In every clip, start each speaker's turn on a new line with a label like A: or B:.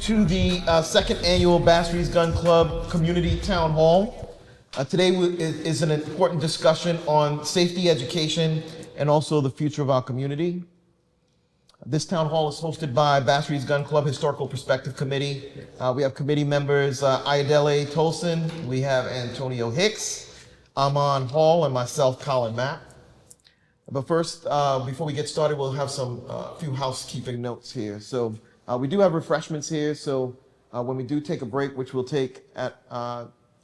A: to the second annual Bass Reeves Gun Club Community Town Hall. Today is an important discussion on safety education and also the future of our community. This town hall is hosted by Bass Reeves Gun Club Historical Perspective Committee. We have committee members Ayodele Tolson, we have Antonio Hicks, Amon Hall, and myself, Colin Mapp. But first, before we get started, we'll have some few housekeeping notes here. So we do have refreshments here. So when we do take a break, which we'll take at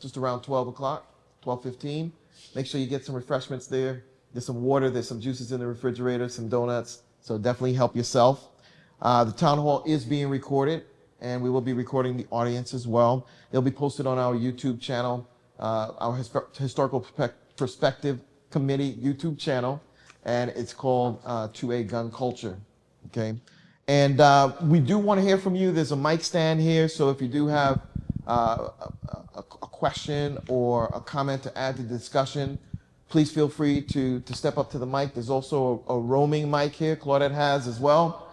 A: just around 12 o'clock, 12:15, make sure you get some refreshments there. There's some water, there's some juices in the refrigerator, some donuts. So definitely help yourself. The town hall is being recorded, and we will be recording the audience as well. It'll be posted on our YouTube channel, our Historical Perspective Committee YouTube channel, and it's called 2A Gun Culture, okay? And we do want to hear from you. There's a mic stand here, so if you do have a question or a comment to add to the discussion, please feel free to step up to the mic. There's also a roaming mic here, Claudette has as well.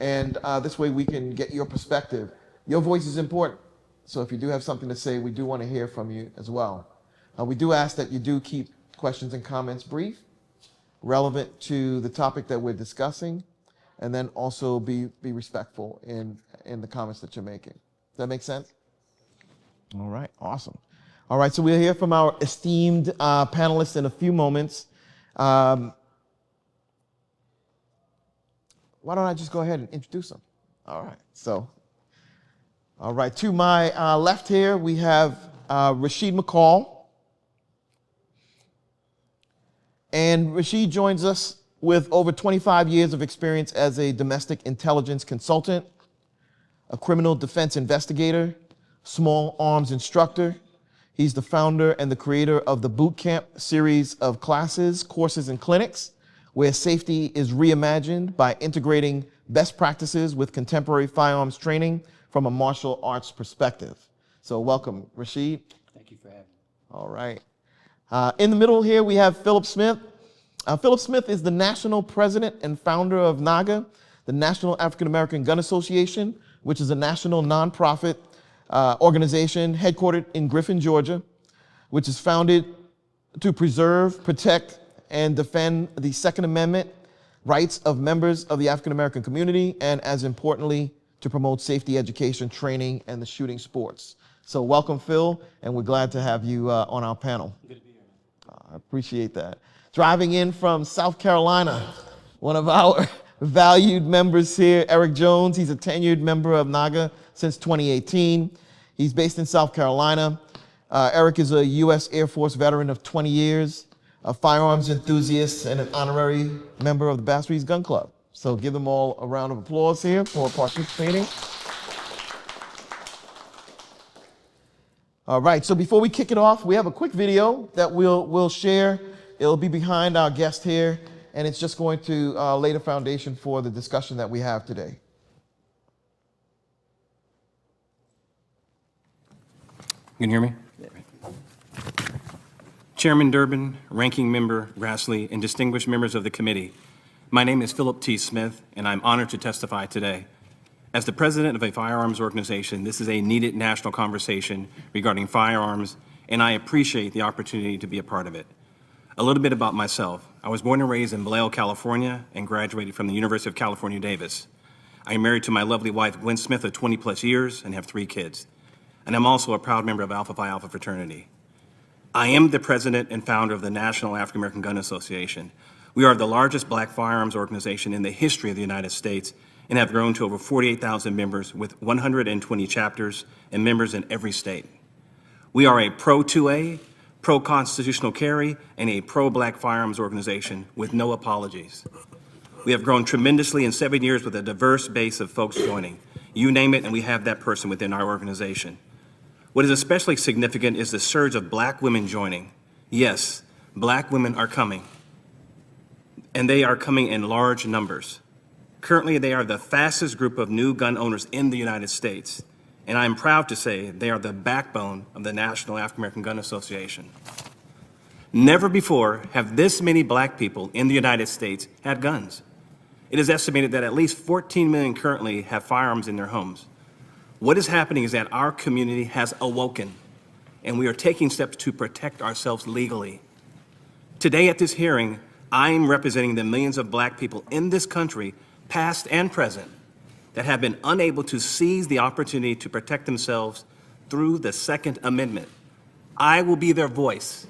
A: And this way we can get your perspective. Your voice is important. So if you do have something to say, we do want to hear from you as well. We do ask that you do keep questions and comments brief, relevant to the topic that we're discussing, and then also be respectful in the comments that you're making. Does that make sense? All right, awesome. All right, so we'll hear from our esteemed panelists in a few moments. Why don't I just go ahead and introduce them? All right, to my left here, we have Rashid McCall. And Rashid joins us with over 25 years of experience as a domestic intelligence consultant, a criminal defense investigator, small arms instructor. He's the founder and the creator of the Boot Camp series of classes, courses, and clinics, where safety is reimagined by integrating best practices with contemporary firearms training from a martial arts perspective. So welcome, Rashid.
B: Thank you for having me.
A: All right. In the middle here, we have Philip Smith. Philip Smith is the national president and founder of NAGA, the National African American Gun Association, which is a national nonprofit organization headquartered in Griffin, Georgia, which is founded to preserve, protect, and defend the Second Amendment rights of members of the African American community, and as importantly, to promote safety education, training, and the shooting sports. So welcome, Phil, and we're glad to have you on our panel.
B: Good to be here.
A: I appreciate that. Driving in from South Carolina, one of our valued members here, Eric Jones. He's a tenured member of NAGA since 2018. He's based in South Carolina. Eric is a U.S. Air Force veteran of 20 years, a firearms enthusiast, and an honorary member of the Bass Reeves Gun Club. So give them all a round of applause here for participating. All right, so before we kick it off, we have a quick video that we'll share. It'll be behind our guest here, and it's just going to lay the foundation for the discussion that we have today.
B: You can hear me? Chairman Durbin, Ranking Member Grassley, and distinguished members of the committee, my name is Philip T. Smith, and I'm honored to testify today. As the president of a firearms organization, this is a needed national conversation regarding firearms, and I appreciate the opportunity to be a part of it. A little bit about myself. I was born and raised in Vallejo, California, and graduated from the University of California, Davis. I am married to my lovely wife, Gwen Smith, of 20 plus years, and have 3 kids. And I'm also a proud member of Alpha Phi Alpha fraternity. I am the president and founder of the National African American Gun Association. We are the largest black firearms organization in the history of the United States and have grown to over 48,000 members with 120 chapters and members in every state. We are a pro-2A, pro-constitutional carry, and a pro-black firearms organization with no apologies. We have grown tremendously in 7 years with a diverse base of folks joining. You name it, and we have that person within our organization. What is especially significant is the surge of black women joining. Yes, black women are coming, and they are coming in large numbers. Currently, they are the fastest group of new gun owners in the United States, and I'm proud to say they are the backbone of the National African American Gun Association. Never before have this many black people in the United States had guns. It is estimated that at least 14 million currently have firearms in their homes. What is happening is that our community has awoken, and we are taking steps to protect ourselves legally. Today at this hearing, I am representing the millions of Black people in this country, past and present, that have been unable to seize the opportunity to protect themselves through the Second Amendment. I will be their voice.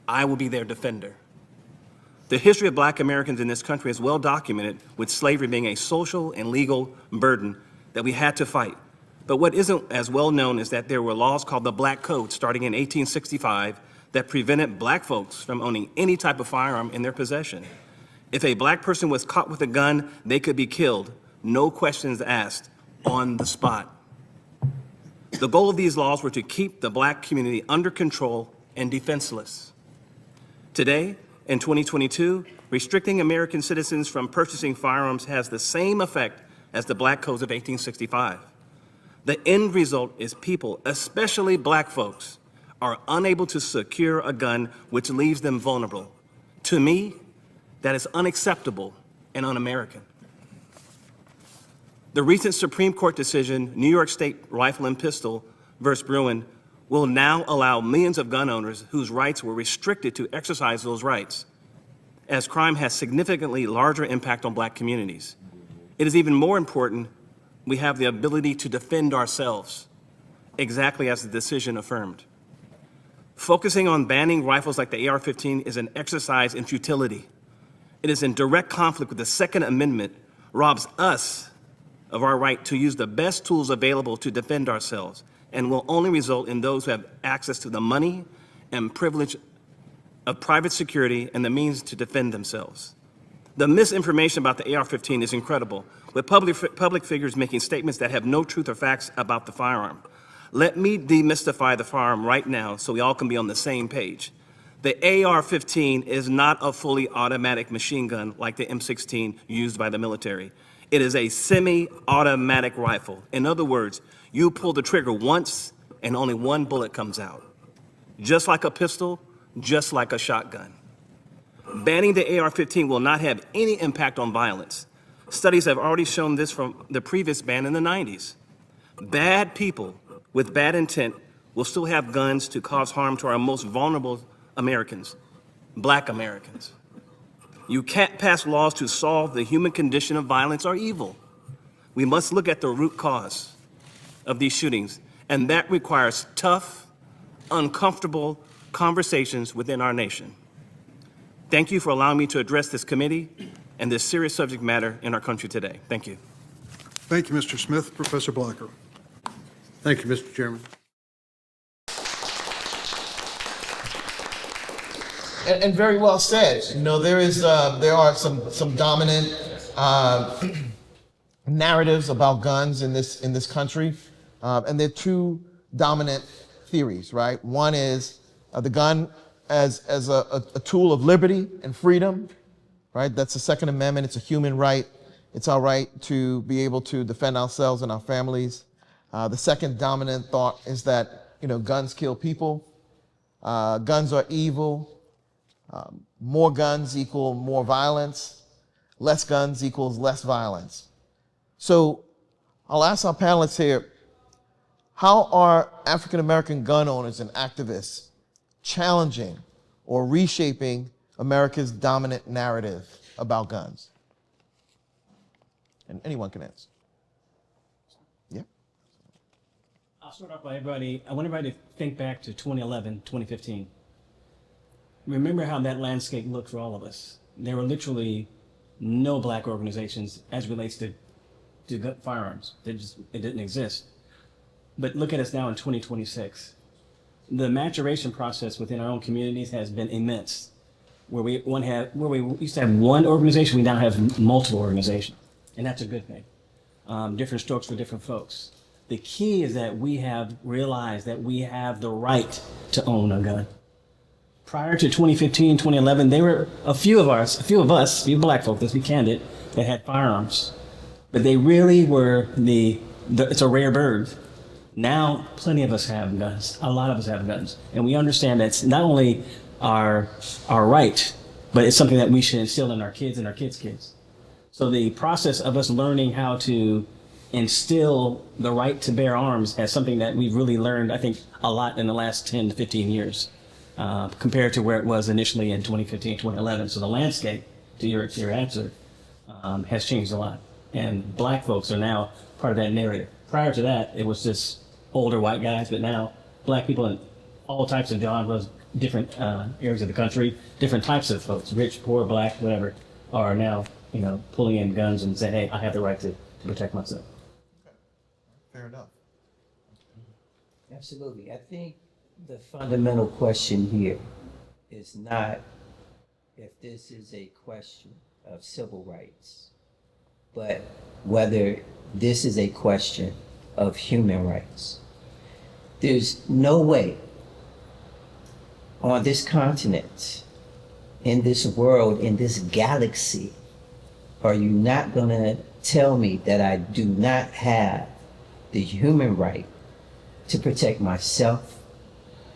B: I will be their defender. The history of Black Americans in this country is well documented, with slavery being a social and legal burden that we had to fight. But what isn't as well known is that there were laws called the Black Code starting in 1865 that prevented Black folks from owning any type of firearm in their possession. If a Black person was caught with a gun, they could be killed, no questions asked, on the spot. The goal of these laws were to keep the Black community under control and defenseless. Today, in 2022, restricting American citizens from purchasing firearms has the same effect as the Black Codes of 1865. The end result is people, especially Black folks, are unable to secure a gun, which leaves them vulnerable. To me, that is unacceptable and un-American. The recent Supreme Court decision, New York State Rifle and Pistol versus Bruin, will now allow millions of gun owners whose rights were restricted to exercise those rights, as crime has significantly larger impact on Black communities. It is even more important we have the ability to defend ourselves, exactly as the decision affirmed. Focusing on banning rifles like the AR-15 is an exercise in futility. It is in direct conflict with the Second Amendment, robs us of our right to use the best tools available to defend ourselves, and will only result in those who have access to the money and privilege of private security and the means to defend themselves. The misinformation about the AR-15 is incredible, with public figures making statements that have no truth or facts about the firearm. Let me demystify the firearm right now so we all can be on the same page. The AR-15 is not a fully automatic machine gun like the M16 used by the military. It is a semi-automatic rifle. In other words, you pull the trigger once and only one bullet comes out. Just like a pistol, just like a shotgun. Banning the AR-15 will not have any impact on violence. Studies have already shown this from the previous ban in the 90s. Bad people with bad intent will still have guns to cause harm to our most vulnerable Americans, Black Americans. You can't pass laws to solve the human condition of violence or evil. We must look at the root cause of these shootings, and that requires tough, uncomfortable conversations within our nation. Thank you for allowing me to address this committee and this serious subject matter in our country today. Thank you.
C: Thank you, Mr. Smith. Professor Blacker.
D: Thank you, Mr. Chairman.
A: And very well said. You know, there are some dominant narratives about guns in this country, and there are two dominant theories, right? One is the gun as a tool of liberty and freedom, right? That's the Second Amendment. It's a human right. It's our right to be able to defend ourselves and our families. The second dominant thought is that, you know, guns kill people. Guns are evil. More guns equal more violence. Less guns equals less violence. So I'll ask our panelists here, how are African American gun owners and activists challenging or reshaping America's dominant narrative about guns? And anyone can answer. Yeah.
E: I'll start off by I want everybody to think back to 2011, 2015. Remember how that landscape looked for all of us. There were literally no Black organizations as relates to firearms. It didn't exist. But look at us now in 2026. The maturation process within our own communities has been immense. Where we used to have one organization, we now have multiple organizations, and that's a good thing. Different strokes for different folks. The key is that we have realized that we have the right to own a gun. Prior to 2015, 2011, there were a few of us, Black folks, let's be candid, that had firearms. But they really were it's a rare bird. Now, plenty of us have guns. A lot of us have guns. And we understand that it's not only our right, but it's something that we should instill in our kids and our kids' kids. So the process of us learning how to instill the right to bear arms as something that we've really learned, I think, a lot in the last 10 to 15 years compared to where it was initially in 2015, 2011. So the landscape, to your answer, has changed a lot. And black folks are now part of that narrative. Prior to that, it was just older white guys, but now black people in all types of genres, different areas of the country, different types of folks, rich, poor, black, whatever, are now, pulling in guns and saying, hey, I have the right to protect myself.
A: Fair enough.
F: Absolutely. I think the fundamental question here is not if this is a question of civil rights, but whether this is a question of human rights. There's no way on this continent, in this world, in this galaxy, are you not going to tell me that I do not have the human right to protect myself,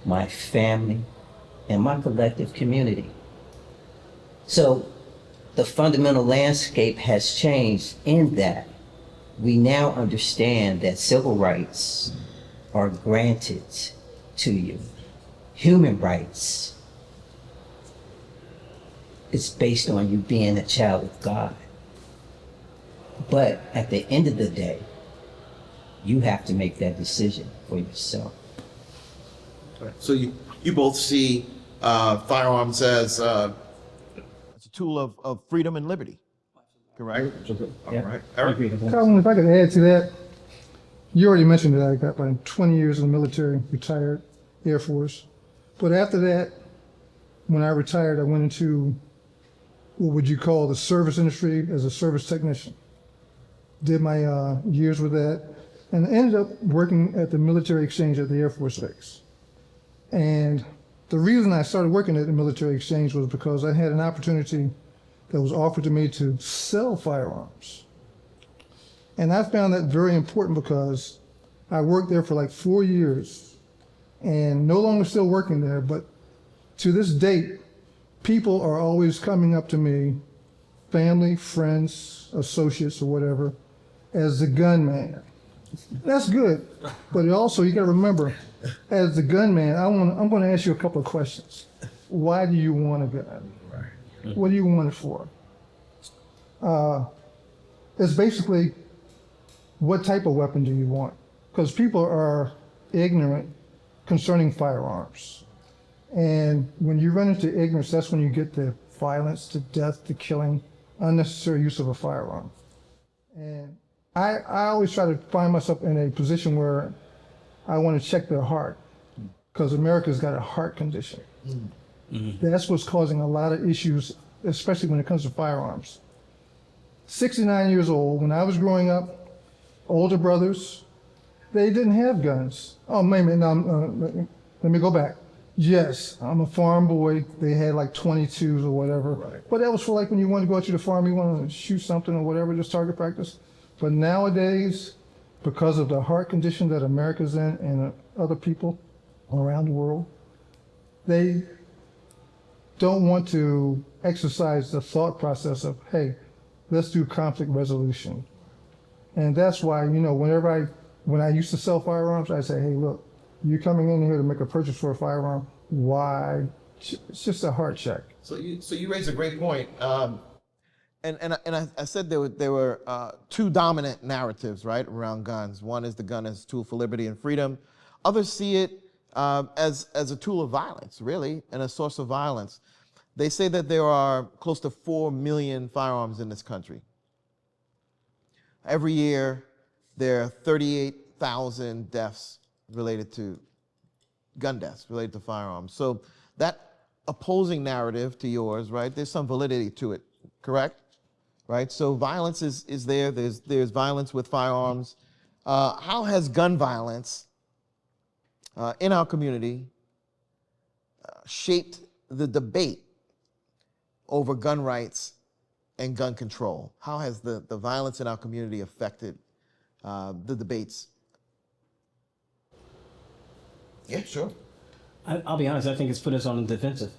F: my family, and my collective community? So the fundamental landscape has changed in that we now understand that civil rights are granted to you. Human rights, it's based on you being a child of God. But at the end of the day, you have to make that decision for yourself.
A: So you both see firearms as a tool of freedom and liberty, correct?
E: Yeah,
A: All right.
E: I
A: Eric?
E: agree with that.
C: Calvin, if I could add to that, you already mentioned that I got like 20 years in the military, retired Air Force. But after that, when I retired, I went into what would you call the service industry as a service technician. Did my years with that, and ended up working at the military exchange at the Air Force Base. And the reason I started working at the military exchange was because I had an opportunity that was offered to me to sell firearms. And I found that very important because I worked there for like 4 years and no longer still working there, but to this date, people are always coming up to me, family, friends, associates, or whatever, as the gunman. That's good, but also you got to remember, as the gunman, I'm going to ask you a couple of questions. Why do you want a gun? What do you want it for? It's basically, what type of weapon do you want? Because people are ignorant concerning firearms. And when you run into ignorance, that's when you get the violence, the death, the killing, unnecessary use of a firearm. And I always try to find myself in a position where I want to check their heart, because America's got a heart condition. Mm-hmm. That's what's causing a lot of issues, especially when it comes to firearms. 69 years old, when I was growing up, older brothers, they didn't have guns. Oh, wait a minute, let me go back. Yes, I'm a farm boy. They had like 22s or whatever. Right. But that was for like when you wanted to go out to the farm, you wanted to shoot something or whatever, just target practice. But nowadays, because of the heart condition that America's in and other people around the world, they don't want to exercise the thought process of, hey, let's do conflict resolution. And that's why, when I used to sell firearms, I say, hey, look, you're coming in here to make a purchase for a firearm. Why? It's just a heart check.
A: So you raise a great point. And I said there were two dominant narratives, right, around guns. One is the gun as a tool for liberty and freedom. Others see it as a tool of violence, really, and a source of violence. They say that there are close to 4 million firearms in this country. Every year, there are 38,000 deaths related to gun deaths, related to firearms. So that opposing narrative to yours, right, there's some validity to it, correct? Right, so violence is there. There's violence with firearms. How has gun violence in our community shaped the debate over gun rights and gun control? How has the violence in our community affected the debates? Yeah, sure.
E: I'll be honest, I think it's put us on the defensive.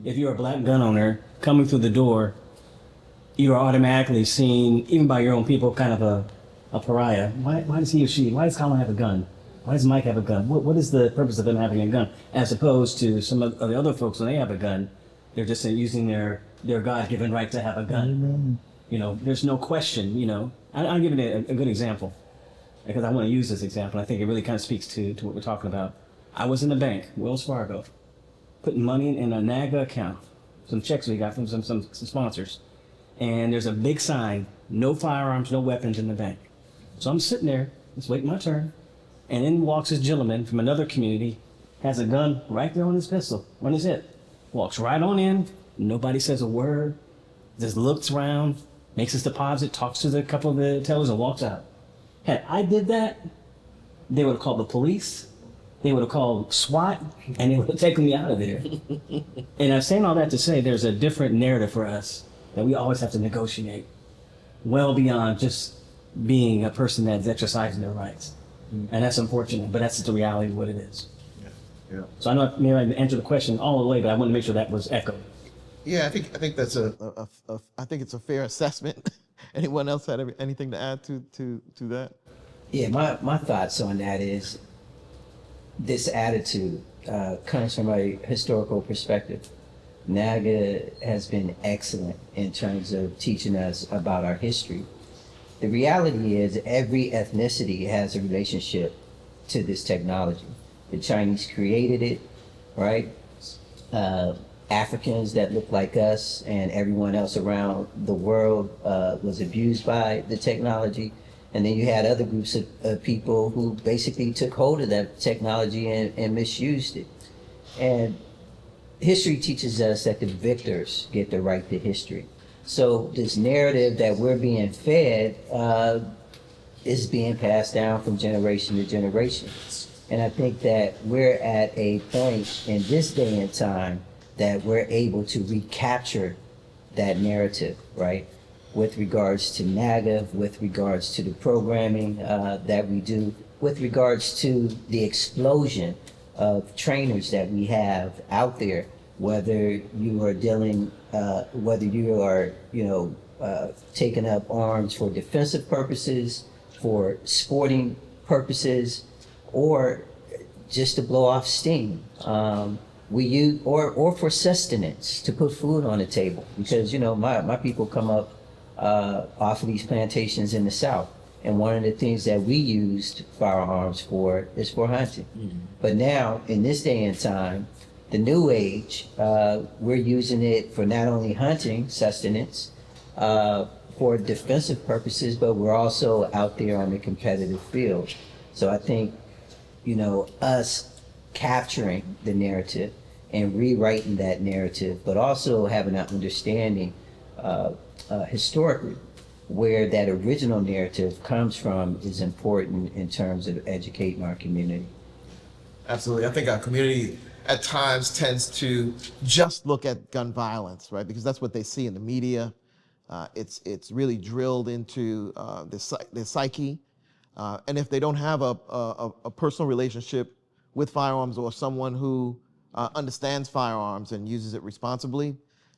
E: If you're a black gun owner coming through the door, you are automatically seen, even by your own people, kind of a pariah. Why does he or she, why does Colin have a gun? Why does Mike have a gun? What is the purpose of them having a gun? As opposed to some of the other folks, when they have a gun, they're just using their God-given right to have a gun. You know, there's no question, you know. I'll give you a good example, because I want to use this example. I think it really kind of speaks to what we're talking about. I was in the bank, Wells Fargo, putting money in a NAGA account, some checks we got from some sponsors. And there's a big sign, no firearms, no weapons in the bank. So I'm sitting there, just waiting my turn. And in walks this gentleman from another community, has a gun right there on his pistol, on his hip. Walks right on in, nobody says a word, just looks around, makes his deposit, talks to the couple of the tellers, and walks out. Had I did that, they would have called the police, they would have called SWAT, and they would have taken me out of there. And I'm saying all that to say there's a different narrative for us that we always have to negotiate, well beyond just being a person that's exercising their rights. And that's unfortunate, but that's the reality of what it is.
A: Yeah.
E: So I know maybe I didn't answer the question all the way, but I want to make sure that was echoed.
A: Yeah, I think that's I think it's a fair assessment. Anyone else had anything to add to that?
F: Yeah, my thoughts on that is this attitude comes from a historical perspective. NAGA has been excellent in terms of teaching us about our history. The reality is every ethnicity has a relationship to this technology. The Chinese created it, right? Africans that look like us and everyone else around the world was abused by the technology. And then you had other groups of people who basically took hold of that technology and misused it. And history teaches us that the victors get the right to history. So this narrative that we're being fed is being passed down from generation to generation. And I think that we're at a point in this day and time that we're able to recapture that narrative, right? With regards to NAGA, with regards to the programming that we do, with regards to the explosion of trainers that we have out there, whether you are dealing, whether you are, taking up arms for defensive purposes, for sporting purposes, or just to blow off steam. We use, or for sustenance, to put food on the table, because my people come up off of these plantations in the South, and one of the things that we used firearms for is for hunting. But now in this day and time, the new age, we're using it for not only hunting, sustenance, for defensive purposes, but we're also out there on the competitive field. So I think us capturing the narrative and rewriting that narrative, but also having an understanding historically where that original narrative comes from is important in terms of educating our community.
A: Absolutely. I think our community at times tends to just look at gun violence, right? Because that's what they see in the media. It's really drilled into their psyche. And if they don't have a personal relationship with firearms, or someone who understands firearms and uses it responsibly,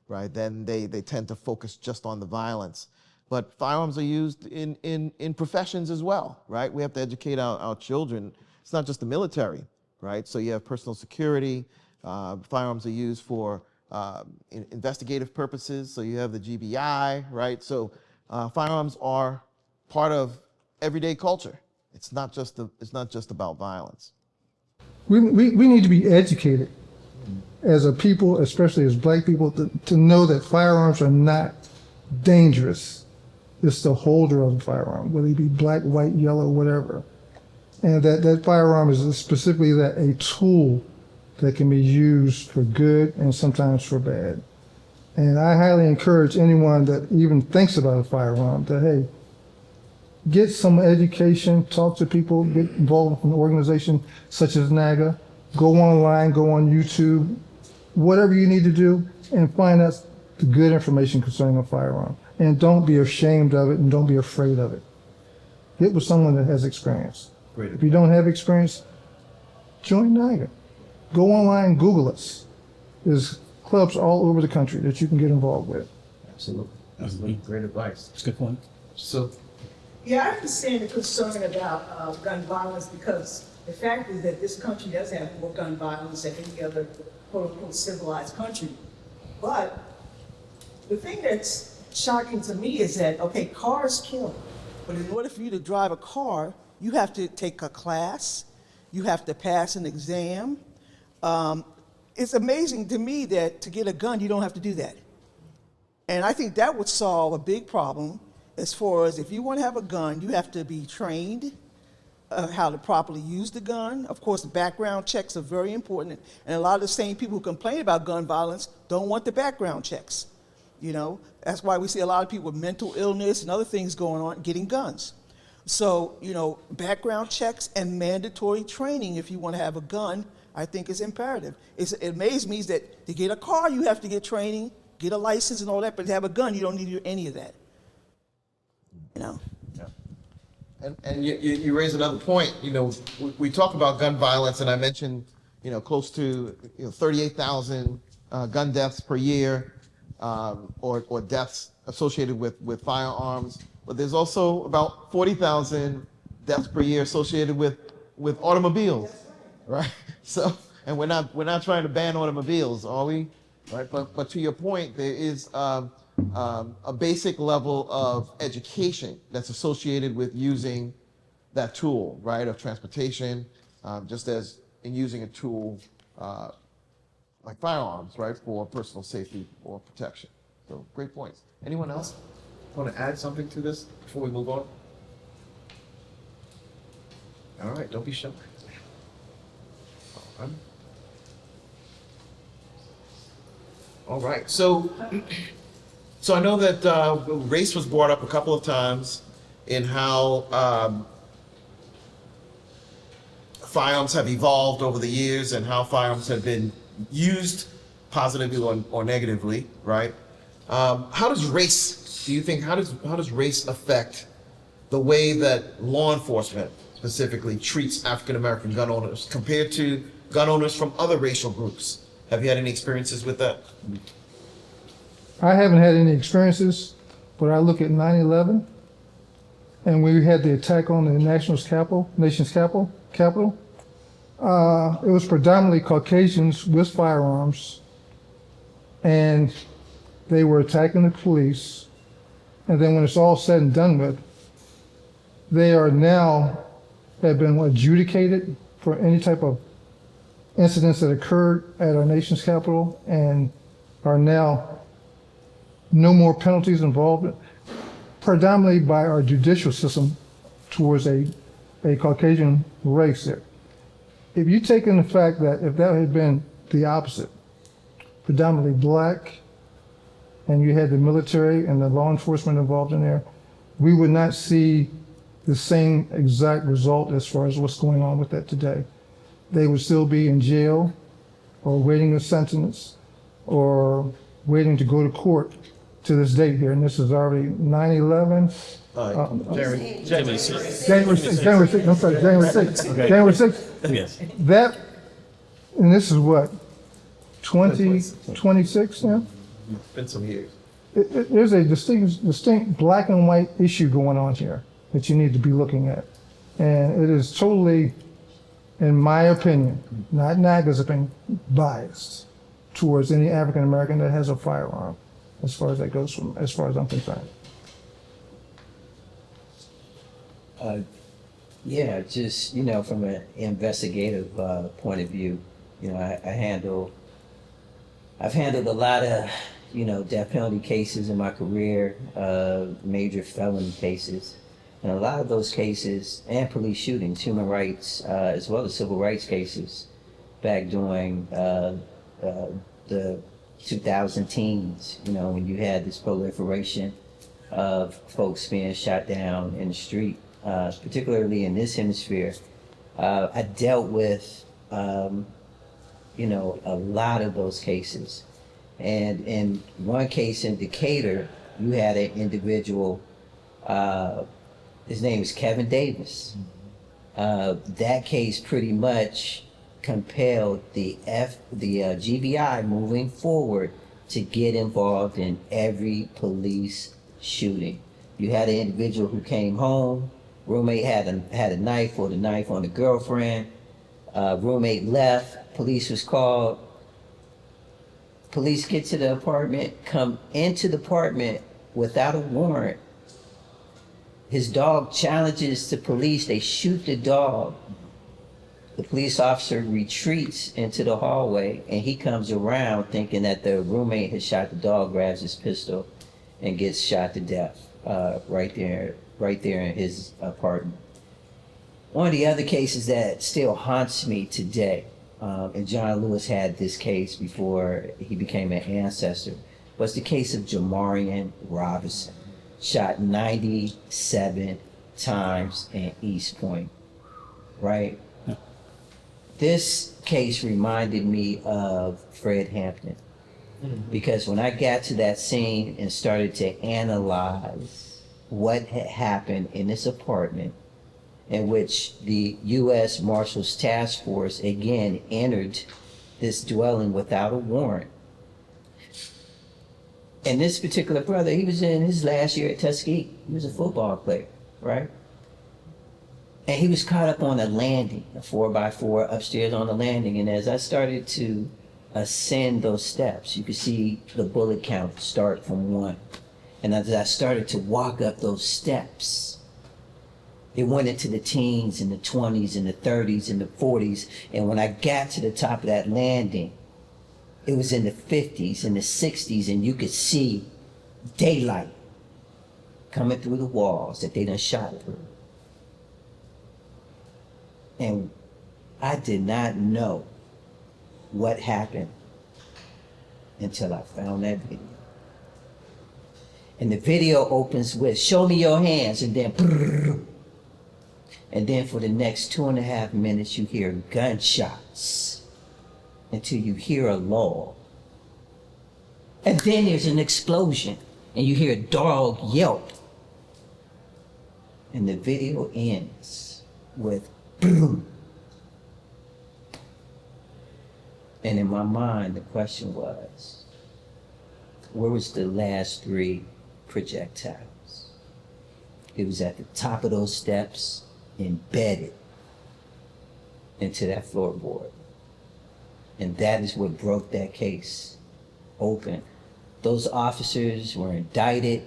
A: right, then they tend to focus just on the violence. But firearms are used in professions as well, right? We have to educate our children. It's not just the military, right? So you have personal security. Firearms are used for investigative purposes. So you have the GBI, right? So firearms are part of everyday culture. It's not just about violence.
C: We need to be educated as a people, especially as black people, to know that firearms are not dangerous. It's the holder of the firearm, whether it be black, white, yellow, whatever. And that firearm is specifically a tool that can be used for good and sometimes for bad. And I highly encourage anyone that even thinks about a firearm to, hey, get some education, talk to people, get involved in an organization such as NAGA, go online, go on YouTube, whatever you need to do, and find out the good information concerning a firearm. And don't be ashamed of it, and don't be afraid of it. Get with someone that has experience.
A: Great.
C: If you don't have experience, join NAGA. Go online, Google us. There's clubs all over the country that you can get involved with.
E: Absolutely.
A: Great advice.
E: That's a good point.
A: So
G: Yeah, I understand the concern about gun violence because the fact is that this country does have more gun violence than any other quote-unquote civilized country. But the thing that's shocking to me is that, okay, cars kill. But in order for you to drive a car, you have to take a class, you have to pass an exam. It's amazing to me that to get a gun, you don't have to do that. And I think that would solve a big problem as far as if you want to have a gun, you have to be trained how to properly use the gun. Of course, the background checks are very important. And a lot of the same people who complain about gun violence don't want the background checks. You know, that's why we see a lot of people with mental illness and other things going on getting guns. So, you know, background checks and mandatory training if you want to have a gun, I think is imperative. It amazes me that to get a car, you have to get training, get a license and all that, but to have a gun, you don't need to do any of that. You know?
A: And you raise another point. You know, we talk about gun violence, and I mentioned, you know, close to 38,000 gun deaths per year, or deaths associated with firearms. But there's also about 40,000 deaths per year associated with automobiles, right? So, and we're not trying to ban automobiles, are we? Right. But to your point, there is a basic level of education that's associated with using that tool, right, of transportation, just as in using a tool like firearms, right, for personal safety or protection. So great points. Anyone else want to add something to this before we move on? All right, don't be shy. All right, so I know that race was brought up a couple of times in how firearms have evolved over the years and how firearms have been used positively or negatively, right? How does race, do you think, how does race affect the way that law enforcement specifically treats African American gun owners compared to gun owners from other racial groups? Have you had any experiences with that?
C: I haven't had any experiences, but I look at 9/11, and we had the attack on the nation's capital. It was predominantly Caucasians with firearms, and they were attacking the police. And then when it's all said and done with, they are now have been adjudicated for any type of incidents that occurred at our nation's capital, and are now no more penalties involved, predominantly by our judicial system towards a Caucasian race there. If you take in the fact that if that had been the opposite, predominantly black, and you had the military and the law enforcement involved in there, we would not see the same exact result as far as what's going on with that today. They would still be in jail or waiting a sentence or waiting to go to court to this date here. And this is already 9/11.
E: January 6th.
C: January 6th, January 6th, I'm sorry, January 6th.
E: Okay.
C: January 6th.
E: Yes.
C: That, and this is what, 2026 now?
A: Been some years.
C: There's a distinct black and white issue going on here that you need to be looking at. And it is totally, in my opinion, not NAGA's opinion, biased towards any African American that has a firearm, as far as that goes, as far as I'm concerned.
F: Yeah, just, you know, from an investigative point of view, you know, I've handled a lot of, you know, death penalty cases in my career, major felony cases. And a lot of those cases, and police shootings, human rights, as well as civil rights cases, back during the 2000 teens, you know, when you had this proliferation of folks being shot down in the street, particularly in this hemisphere. I dealt with, you know, a lot of those cases. And in one case in Decatur, you had an individual, his name is Kevin Davis. That case pretty much compelled the GBI moving forward to get involved in every police shooting. You had an individual who came home, roommate had a knife or the knife on the girlfriend, roommate left, police was called. Police get to the apartment, come into the apartment without a warrant. His dog challenges the police, they shoot the dog. The police officer retreats into the hallway and he comes around thinking that the roommate has shot the dog, grabs his pistol and gets shot to death right there in his apartment. One of the other cases that still haunts me today, and John Lewis had this case before he became an ancestor, was the case of Jamarian Robinson, shot 97 times in East Point, right? This case reminded me of Fred Hampton, because when I got to that scene and started to analyze what had happened in this apartment, in which the U.S. Marshals Task Force again entered this dwelling without a warrant. And this particular brother, he was in his last year at Tuskegee. He was a football player, right? And he was caught up on a landing, a 4x4 upstairs on the landing. And as I started to ascend those steps, you could see the bullet count start from 1. And as I started to walk up those steps, it went into the teens and the 20s and the 30s and the 40s. And when I got to the top of that landing, it was in the 50s and the 60s, and you could see daylight coming through the walls that they done shot through. And I did not know what happened until I found that video. And the video opens with, "Show me your hands," and then brrr. And then for the next 2.5 minutes, you hear gunshots until you hear a lull. And then there's an explosion and you hear a dog yelp. And the video ends with boom. And in my mind, the question was, where was the last 3 projectiles? It was at the top of those steps, embedded into that floorboard. And that is what broke that case open. Those officers were indicted,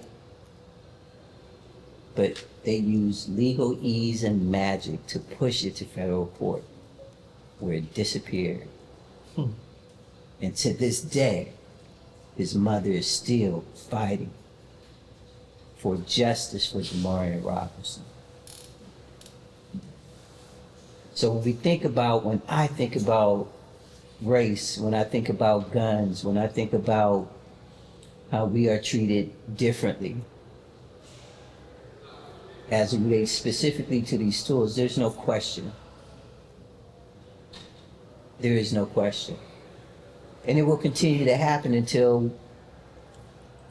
F: but they used legal ease and magic to push it to federal court, where it disappeared. And to this day, his mother is still fighting for justice for Jamarian Robinson. So when I think about race, when I think about guns, when I think about how we are treated differently as it relates specifically to these tools, there's no question. There is no question. And it will continue to happen until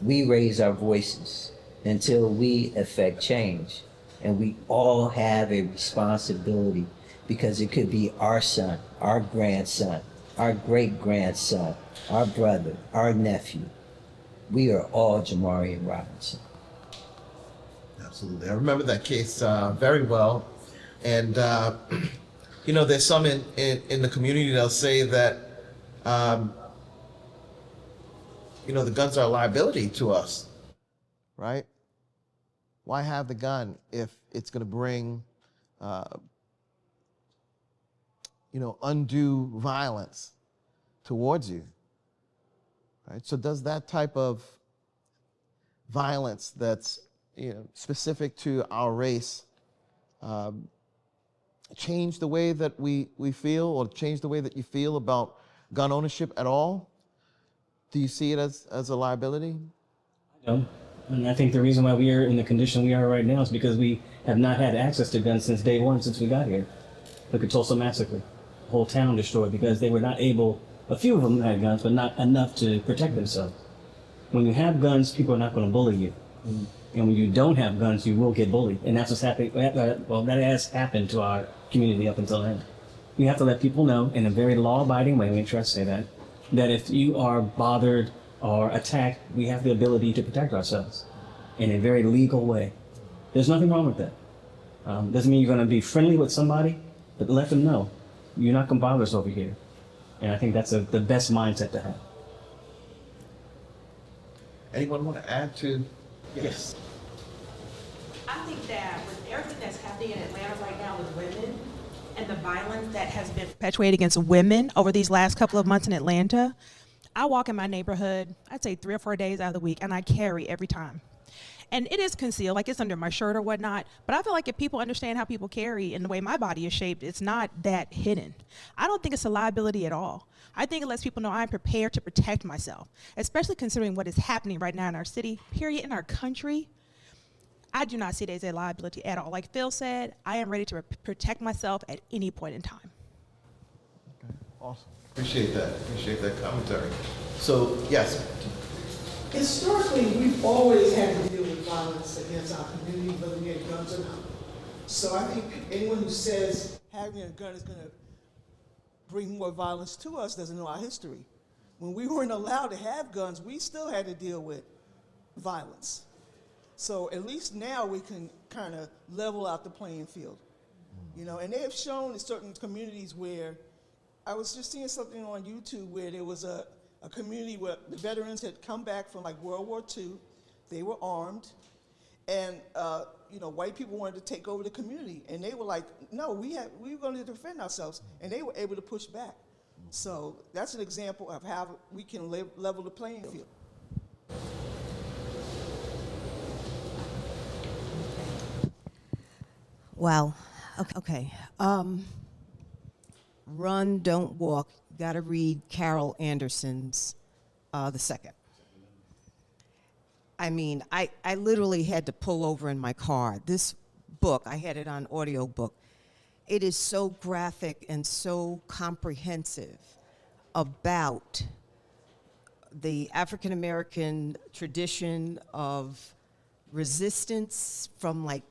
F: we raise our voices, until we affect change. And we all have a responsibility, because it could be our son, our grandson, our great-grandson, our brother, our nephew. We are all Jamarian Robinson.
A: Absolutely. I remember that case very well. And, there's some in the community that'll say that, the guns are a liability to us, right? Why have the gun if it's going to bring, undue violence towards you, right? So does that type of violence that's specific to our race change the way that we feel, or change the way that you feel about gun ownership at all? Do you see it as a liability?
E: No. And I think the reason why we are in the condition we are right now is because we have not had access to guns since day one, since we got here. Look at Tulsa Massacre. The whole town destroyed because they were not able, a few of them had guns, but not enough to protect themselves. When you have guns, people are not going to bully you. And when you don't have guns, you will get bullied. And that's what's happening. Well, that has happened to our community up until then. You have to let people know in a very law-abiding way, make sure I say that if you are bothered or attacked, we have the ability to protect ourselves. in a very legal way. There's nothing wrong with that. Doesn't mean you're going to be friendly with somebody, but let them know you're not going to bother us over here. And I think that's the best mindset to have.
A: Anyone want to add to? Yes.
H: I think that with everything that's happening in Atlanta right now with women and the violence that has been perpetuated against women over these last couple of months in Atlanta, I walk in my neighborhood, I'd say 3 or 4 days out of the week, and I carry every time. And it is concealed, like it's under my shirt or whatnot, but I feel like if people understand how people carry and the way my body is shaped, it's not that hidden. I don't think it's a liability at all. I think it lets people know I'm prepared to protect myself, especially considering what is happening right now in our city, period, in our country. I do not see it as a liability at all. Like Phil said, I am ready to protect myself at any point in time.
A: Okay, awesome. Appreciate that commentary. So, yes.
G: Historically, we've always had to deal with violence against our community, whether we had guns or not. So I think anyone who says having a gun is going to bring more violence to us doesn't know our history. When we weren't allowed to have guns, we still had to deal with violence. So at least now we can kind of level out the playing field. You know, and they have shown in certain communities where, I was just seeing something on YouTube where there was a community where the veterans had come back from like World War II, they were armed, and you know, white people wanted to take over the community, and they were like, no, we were going to defend ourselves, and they were able to push back. So that's an example of how we can level the playing field.
I: Wow. Okay. Run, Don't Walk. You got to read Carol Anderson's The Second. I mean, I literally had to pull over in my car. This book, I had it on audiobook. It is so graphic and so comprehensive about the African American tradition of resistance from like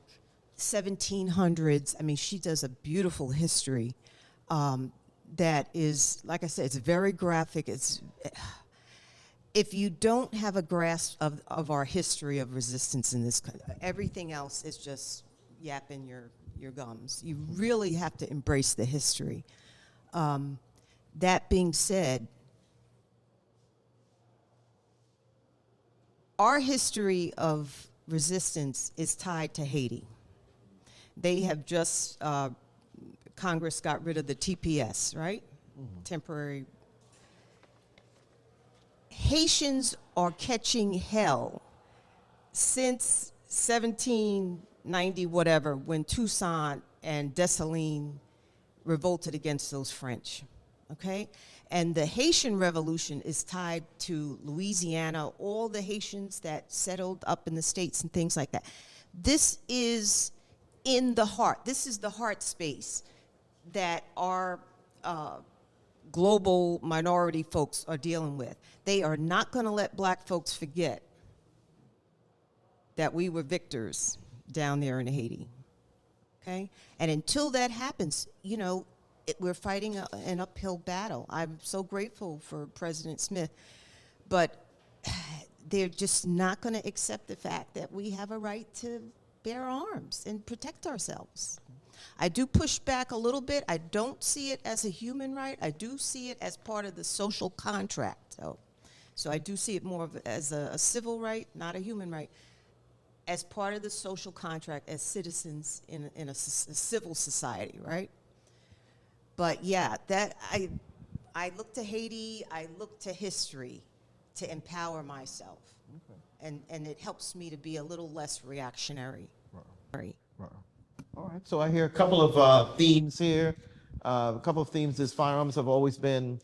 I: 1700s. I mean, she does a beautiful history that is, like I said, it's very graphic. It's, if you don't have a grasp of our history of resistance in this country, everything else is just yapping your gums. You really have to embrace the history. That being said, our history of resistance is tied to Haiti. They have just, Congress got rid of the TPS, right? Mm-hmm. Temporary. Haitians are catching hell since 1790 whatever, when Toussaint and Dessalines revolted against those French, okay? And the Haitian Revolution is tied to Louisiana, all the Haitians that settled up in the States and things like that. This is in the heart. This is the heart space that our global minority folks are dealing with. They are not going to let black folks forget that we were victors down there in Haiti, okay? And until that happens, you know, we're fighting an uphill battle. I'm so grateful for President Smith, but they're just not going to accept the fact that we have a right to bear arms and protect ourselves. I do push back a little bit. I don't see it as a human right. I do see it as part of the social contract. So I do see it more as a civil right, not a human right, as part of the social contract as citizens in a civil society, right? But yeah, that I look to Haiti, I look to history to empower myself. Okay. And it helps me to be a little less reactionary. Right.
A: All right, so I hear a couple of themes here. A couple of themes is firearms have always been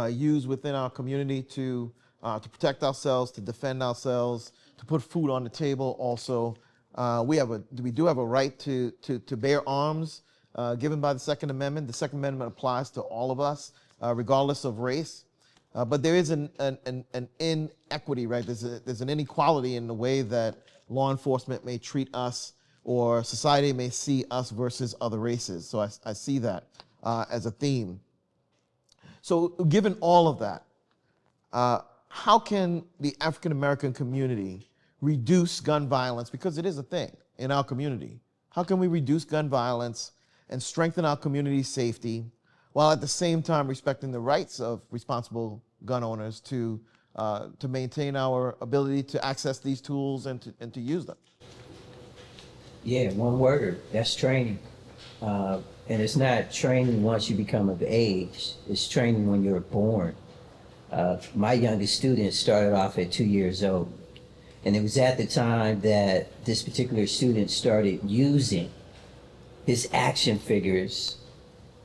A: used within our community to protect ourselves, to defend ourselves, to put food on the table. Also, we do have a right to bear arms given by the Second Amendment. The Second Amendment applies to all of us, regardless of race. But there is an inequity, right? There's an inequality in the way that law enforcement may treat us, or society may see us versus other races. So I see that as a theme. So given all of that, how can the African American community reduce gun violence, because it is a thing in our community. How can we reduce gun violence and strengthen our community safety while at the same time respecting the rights of responsible gun owners to maintain our ability to access these tools and to use them?
F: Yeah, one word, that's training. And it's not training once you become of age, it's training when you're born. My youngest student started off at 2 years old. And it was at the time that this particular student started using his action figures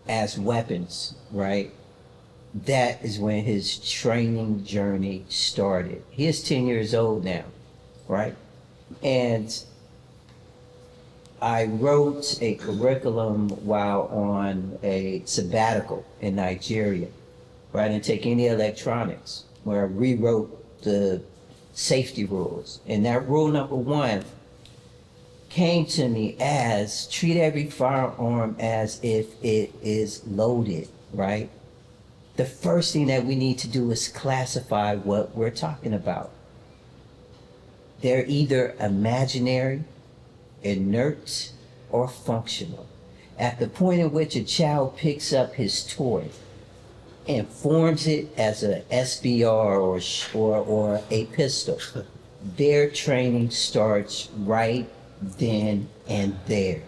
F: as weapons, right? That is when his training journey started. He is 10 years old now, right? And I wrote a curriculum while on a sabbatical in Nigeria, where I didn't take any electronics, where I rewrote the safety rules. And that rule number 1 came to me as treat every firearm as if it is loaded, right? The first thing that we need to do is classify what we're talking about. They're either imaginary, inert, or functional. At the point in which a child picks up his toy and forms it as a SBR or a pistol, their training starts right then and there.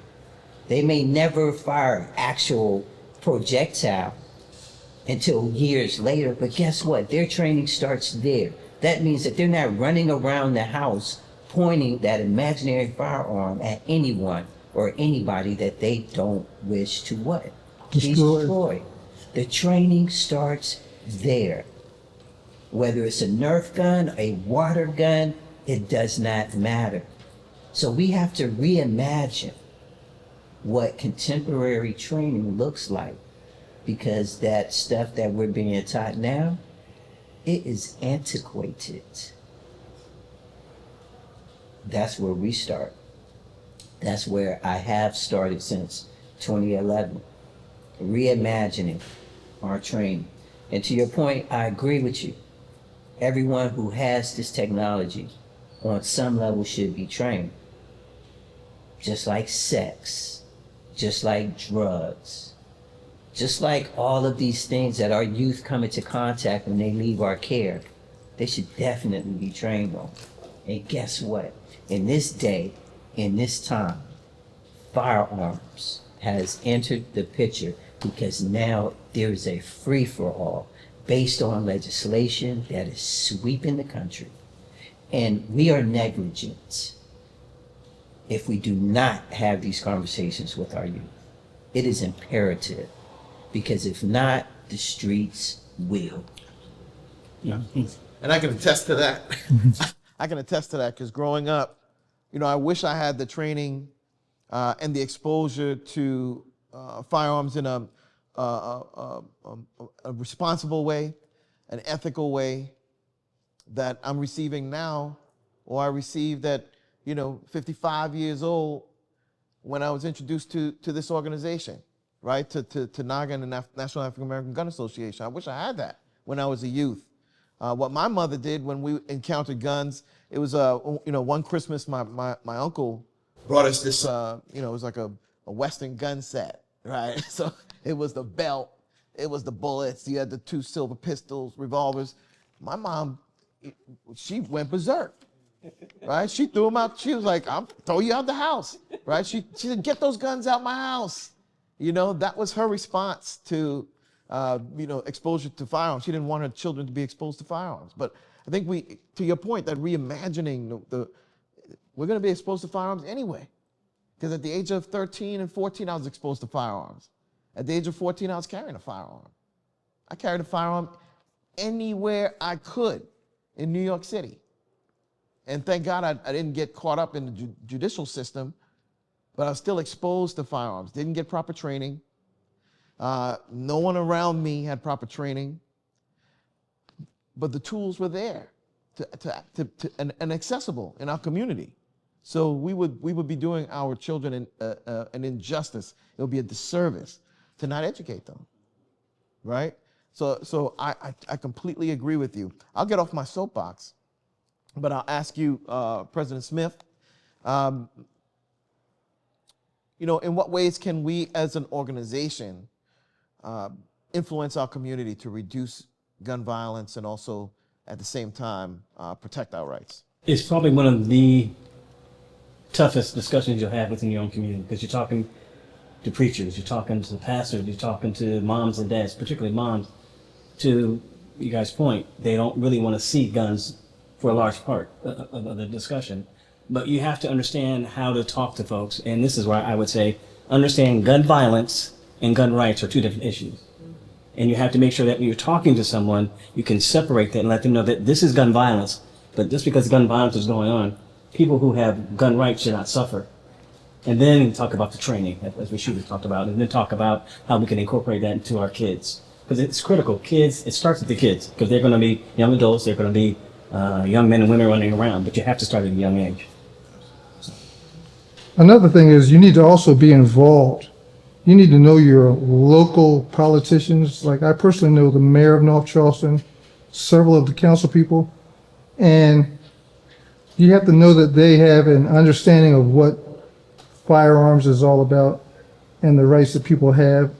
F: They may never fire actual projectile until years later, but guess what? Their training starts there. That means that they're not running around the house pointing that imaginary firearm at anyone or anybody that they don't wish to what? Destroy. The training starts there. Whether it's a Nerf gun, a water gun, it does not matter. So we have to reimagine what contemporary training looks like, because that stuff that we're being taught now, it is antiquated. That's where we start. That's where I have started since 2011, reimagining our training. And to your point, I agree with you. Everyone who has this technology on some level should be trained. Just like sex, just like drugs, just like all of these things that our youth come into contact when they leave our care, they should definitely be trained on. And guess what? In this day, in this time, firearms has entered the picture because now there is a free-for-all based on legislation that is sweeping the country. And we are negligent if we do not have these conversations with our youth. It is imperative, because if not, the streets will.
A: And I can attest to that. I can attest to that, because growing up, I wish I had the training and the exposure to firearms in a responsible way, an ethical way that I'm receiving now, or I received at 55 years old when I was introduced to this organization, right? To NAGA and the National African American Gun Association. I wish I had that when I was a youth. What my mother did when we encountered guns, it was one Christmas my uncle brought us this it was like a Western gun set, right? So it was the belt, it was the bullets, you had the 2 silver pistols, revolvers. My mom, she went berserk, right? She threw them out. She was like, "I'll throw you out the house," right? She said, "Get those guns out my house." That was her response to exposure to firearms. She didn't want her children to be exposed to firearms. But I think to your point, that reimagining we're going to be exposed to firearms anyway. Because at the age of 13 and 14, I was exposed to firearms. At the age of 14, I was carrying a firearm. I carried a firearm anywhere I could in New York City. And thank God I didn't get caught up in the judicial system, but I was still exposed to firearms. Didn't get proper training. No one around me had proper training, but the tools were there and accessible in our community. So we would be doing our children an injustice. It would be a disservice to not educate them, right? So I completely agree with you. I'll get off my soapbox But I'll ask you, President Smith, in what ways can we as an organization influence our community to reduce gun violence and also at the same time protect our rights?
E: It's probably one of the toughest discussions you'll have within your own community, because you're talking to preachers, you're talking to pastors, you're talking to moms and dads, particularly moms. To you guys' point, they don't really want to see guns for a large part of the discussion. But you have to understand how to talk to folks, and this is where I would say understand gun violence and gun rights are two different issues. And you have to make sure that when you're talking to someone, you can separate that and let them know that this is gun violence, but just because gun violence is going on, people who have gun rights should not suffer. And then talk about the training, as we should have talked about, and then talk about how we can incorporate that into our kids. Because it's critical. Kids, it starts with the kids, because they're going to be young adults, they're going to be young men and women running around, but you have to start at a young age.
C: Another thing is you need to also be involved. You need to know your local politicians. Like I personally know the mayor of North Charleston, several of the council people, and you have to know that they have an understanding of what firearms is all about and the rights that people have,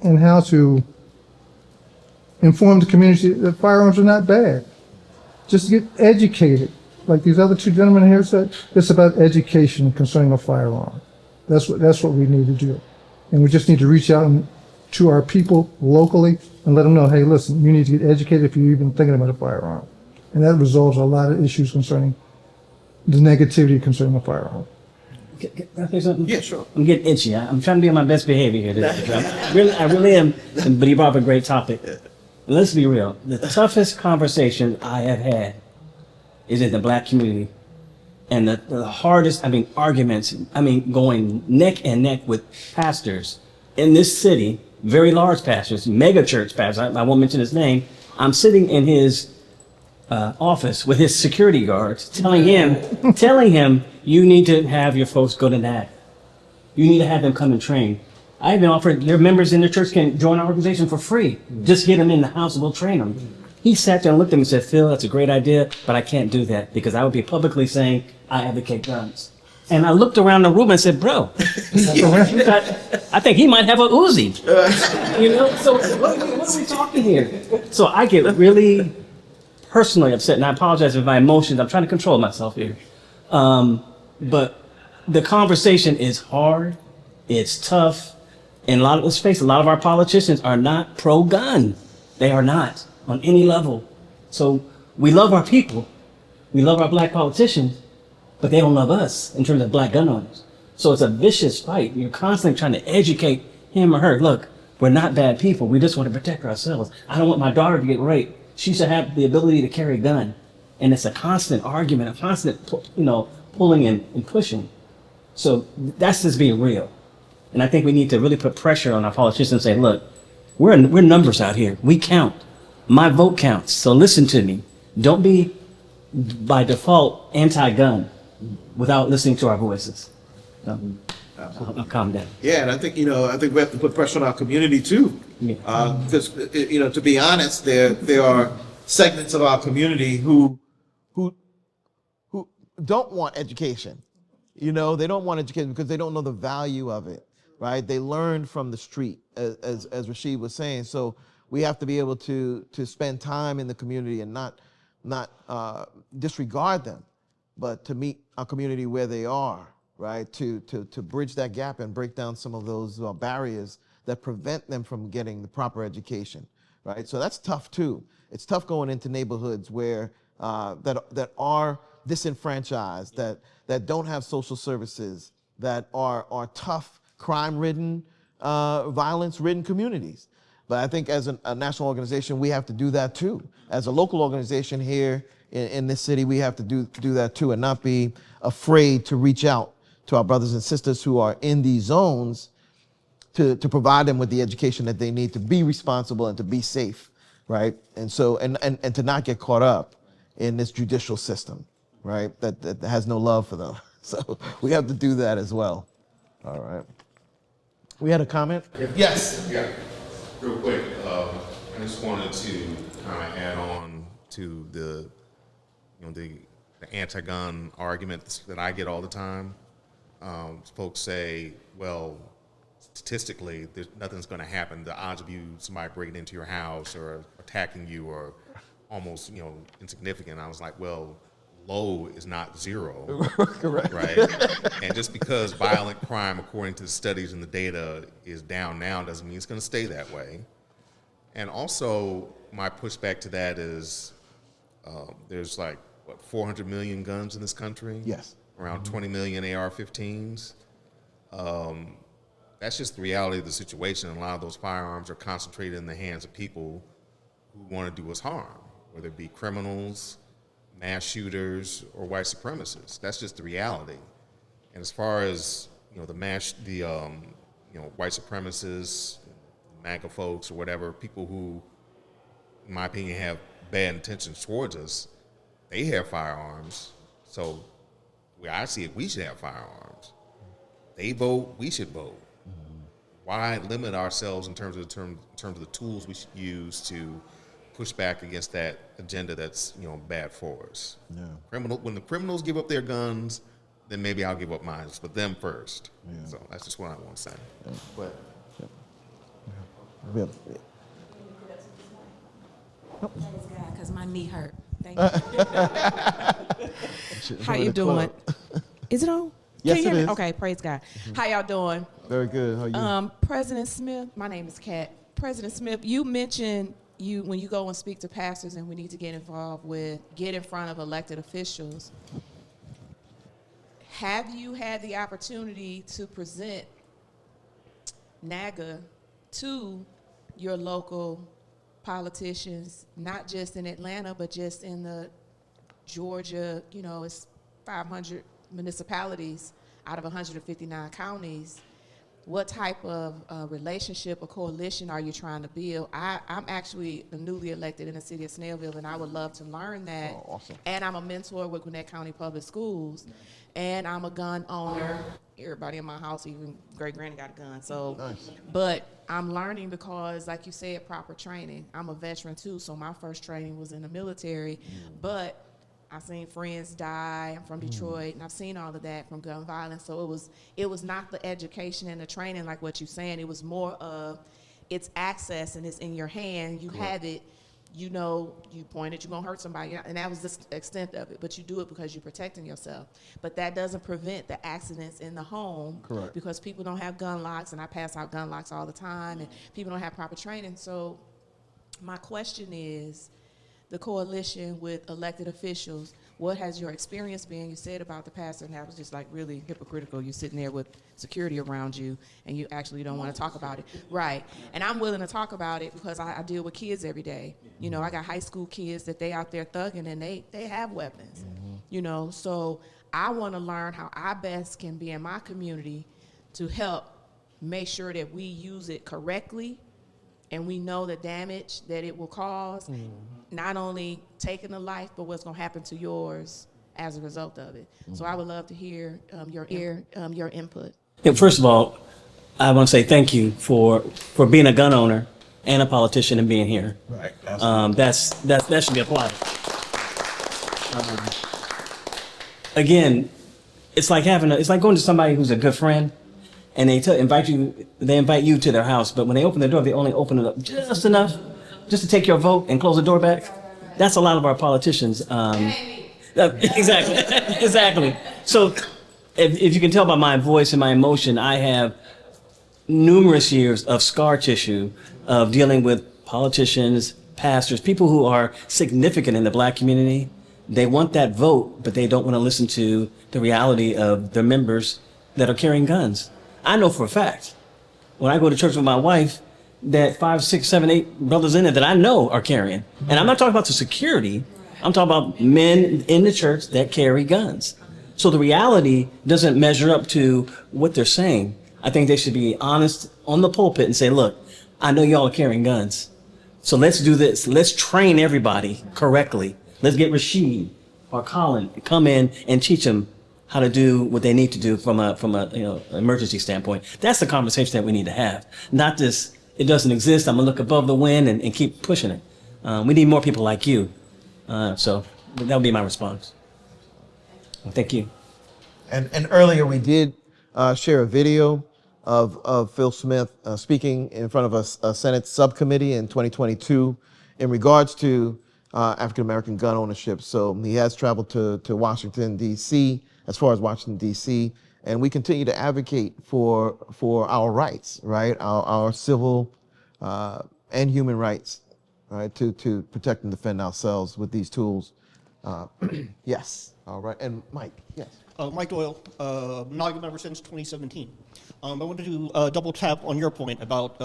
C: and how to inform the community that firearms are not bad. Just get educated. Like these other two gentlemen here said, it's about education concerning a firearm. That's what we need to do. And we just need to reach out to our people locally and let them know, hey, listen, you need to get educated if you're even thinking about a firearm. And that resolves a lot of issues concerning the negativity concerning a firearm.
E: Can I say something?
A: Yeah, sure.
E: I'm getting itchy. I'm trying to be on my best behavior here today. I really am. But you brought up a great topic. Let's be real. The toughest conversation I have had is in the black community. And the hardest, arguments, going neck and neck with pastors in this city, very large pastors, mega church pastors. I won't mention his name. I'm sitting in his office with his security guards, telling him, you need to have your folks go to that. You need to have them come and train. I even offered their members in their church can join our organization for free. Just get them in the house and we'll train them. He sat there and looked at me and said, Phil, that's a great idea, but I can't do that because I would be publicly saying I advocate guns. And I looked around the room and said, bro, I think he might have a Uzi. So what are we talking here? So I get really personally upset, and I apologize for my emotions. I'm trying to control myself here. But the conversation is hard. It's tough. And let's face it, a lot of our politicians are not pro-gun. They are not on any level. So we love our people. We love our black politicians, but they don't love us in terms of black gun owners. So it's a vicious fight. You're constantly trying to educate him or her. Look, we're not bad people. We just want to protect ourselves. I don't want my daughter to get raped. She should have the ability to carry a gun. And it's a constant argument, a constant, pulling and pushing. So that's just being real. And I think we need to really put pressure on our politicians and say, look, we're numbers out here. We count. My vote counts. So listen to me. Don't be, by default, anti-gun without listening to our voices. So, I'll calm down.
A: Yeah, and I think we have to put pressure on our community too, because to be honest, there are segments of our community who don't want education. They don't want education because they don't know the value of it, right? They learn from the street, as Rashid was saying. So we have to be able to spend time in the community and not disregard them, but to meet our community where they are, right? To bridge that gap and break down some of those barriers that prevent them from getting the proper education, right? So that's tough too. It's tough going into neighborhoods where that are disenfranchised, that don't have social services, that are tough, crime-ridden, violence-ridden communities. But I think as a national organization, we have to do that too. As a local organization here in this city, we have to do that too, and not be afraid to reach out to our brothers and sisters who are in these zones to provide them with the education that they need to be responsible and to be safe, right? And so and to not get caught up in this judicial system, right? That has no love for them. So we have to do that as well. All right. We had a comment? Yes.
J: Yeah, real quick. I just wanted to kind of add on to the the anti-gun arguments that I get all the time. Folks say, well, statistically, nothing's going to happen. The odds of somebody breaking into your house or attacking you are almost, insignificant. I was like, well, low is not zero.
A: Correct.
J: Right? And just because violent crime, according to the studies and the data, is down now doesn't mean it's going to stay that way. And also, my pushback to that is there's 400 million guns in this country?
A: Yes.
J: Around 20 million AR-15s. That's just the reality of the situation. A lot of those firearms are concentrated in the hands of people who want to do us harm, whether it be criminals, mass shooters, or white supremacists. That's just the reality. And as far as the white supremacists, MAGA folks, or whatever, people who, in my opinion, have bad intentions towards us, they have firearms. So where I see it, we should have firearms. They vote, we should vote. Why limit ourselves in terms of the tools we should use to push back against that agenda that's bad for us?
A: Yeah.
J: When the criminals give up their guns, then maybe I'll give up mine, but them first.
A: Yeah.
J: So that's just what I want to say.
A: But, yeah.
K: Because my knee hurt. Thank you. How you doing? Is it on?
A: Yes,
K: Can you
A: it
K: hear me?
A: is.
K: Okay, praise God. How y'all doing?
A: Very good. How are you?
K: President Smith, my name is Kat. President Smith, you mentioned when you go and speak to pastors and we need to get in front of elected officials. Have you had the opportunity to present NAGA to your local politicians, not just in Atlanta, but just in the Georgia, it's 500 municipalities out of 159 counties. What type of relationship or coalition are you trying to build? I'm actually newly elected in the city of Snellville, and I would love to learn that.
A: Oh, awesome.
K: And I'm a mentor with Gwinnett County Public Schools, and I'm a gun owner. Everybody in my house, even great-granny got a gun. So,
A: Nice.
K: But I'm learning because, like you said, proper training. I'm a veteran too, so my first training was in the military. But I've seen friends die. I'm from Detroit, and I've seen all of that from gun violence. So it was not the education and the training like what you're saying. It was more of it's access and it's in your hand. You have it. You point it, you're going to hurt somebody. And that was the extent of it. But you do it because you're protecting yourself. But that doesn't prevent the accidents in the home.
A: Correct.
K: Because people don't have gun locks, and I pass out gun locks all the time, and people don't have proper training. So my question is, the coalition with elected officials, what has your experience been? You said about the pastor, and that was just really hypocritical. You're sitting there with security around you, and you actually don't want to talk about it. Right. And I'm willing to talk about it because I deal with kids every day. I got high school kids that they out there thugging, and they have weapons. So I want to learn how I best can be in my community to help make sure that we use it correctly, and we know the damage that it will cause, not only taking a life, but what's going to happen to yours as a result of it. So I would love to hear your input.
E: Yeah, first of all, I want to say thank you for being a gun owner and a politician and being here.
A: Right.
E: That should be applauded. Again, it's like going to somebody who's a good friend, and they invite you to their house, but when they open the door, they only open it up just enough, just to take your vote and close the door back. That's a lot of our politicians. Exactly. So, if you can tell by my voice and my emotion, I have numerous years of scar tissue of dealing with politicians, pastors, people who are significant in the black community. They want that vote, but they don't want to listen to the reality of their members that are carrying guns. I know for a fact, when I go to church with my wife, that 5, 6, 7, 8 brothers in it that I know are carrying. And I'm not talking about the security. I'm talking about men in the church that carry guns. So the reality doesn't measure up to what they're saying. I think they should be honest on the pulpit and say, look, I know y'all are carrying guns. So let's do this. Let's train everybody correctly. Let's get Rashid or Colin to come in and teach them how to do what they need to do from a emergency standpoint. That's the conversation that we need to have. Not this, it doesn't exist, I'm gonna look above the wind and keep pushing it. We need more people like you. So that would be my response. Thank you.
A: And earlier we did share a video of Phil Smith speaking in front of a Senate subcommittee in 2022 in regards to African American gun ownership. So he has traveled to Washington, D.C., as far as Washington, D.C., and we continue to advocate for our rights, right? Our civil and human rights, right? To protect and defend ourselves with these tools. Yes. All right. And Mike, yes.
L: Mike Doyle, NAGA member since 2017. I wanted to double tap on your point about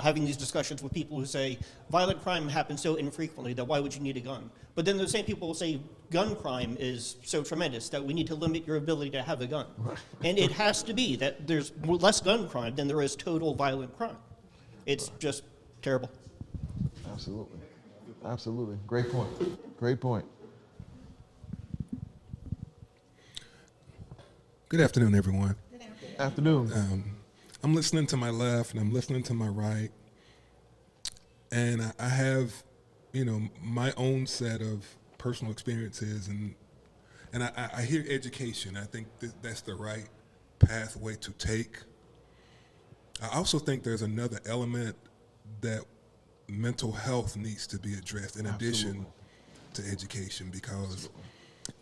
L: having these discussions with people who say violent crime happens so infrequently that why would you need a gun? But then the same people will say gun crime is so tremendous that we need to limit your ability to have a gun. And it has to be that there's less gun crime than there is total violent crime. It's just terrible.
A: Absolutely. Absolutely. Great point. Great point.
M: Good afternoon, everyone.
A: Afternoon.
M: I'm listening to my left and I'm listening to my right, and I have, my own set of personal experiences, and I hear education. I think that's the right pathway to take. I also think there's another element that mental health needs to be addressed in addition to education, because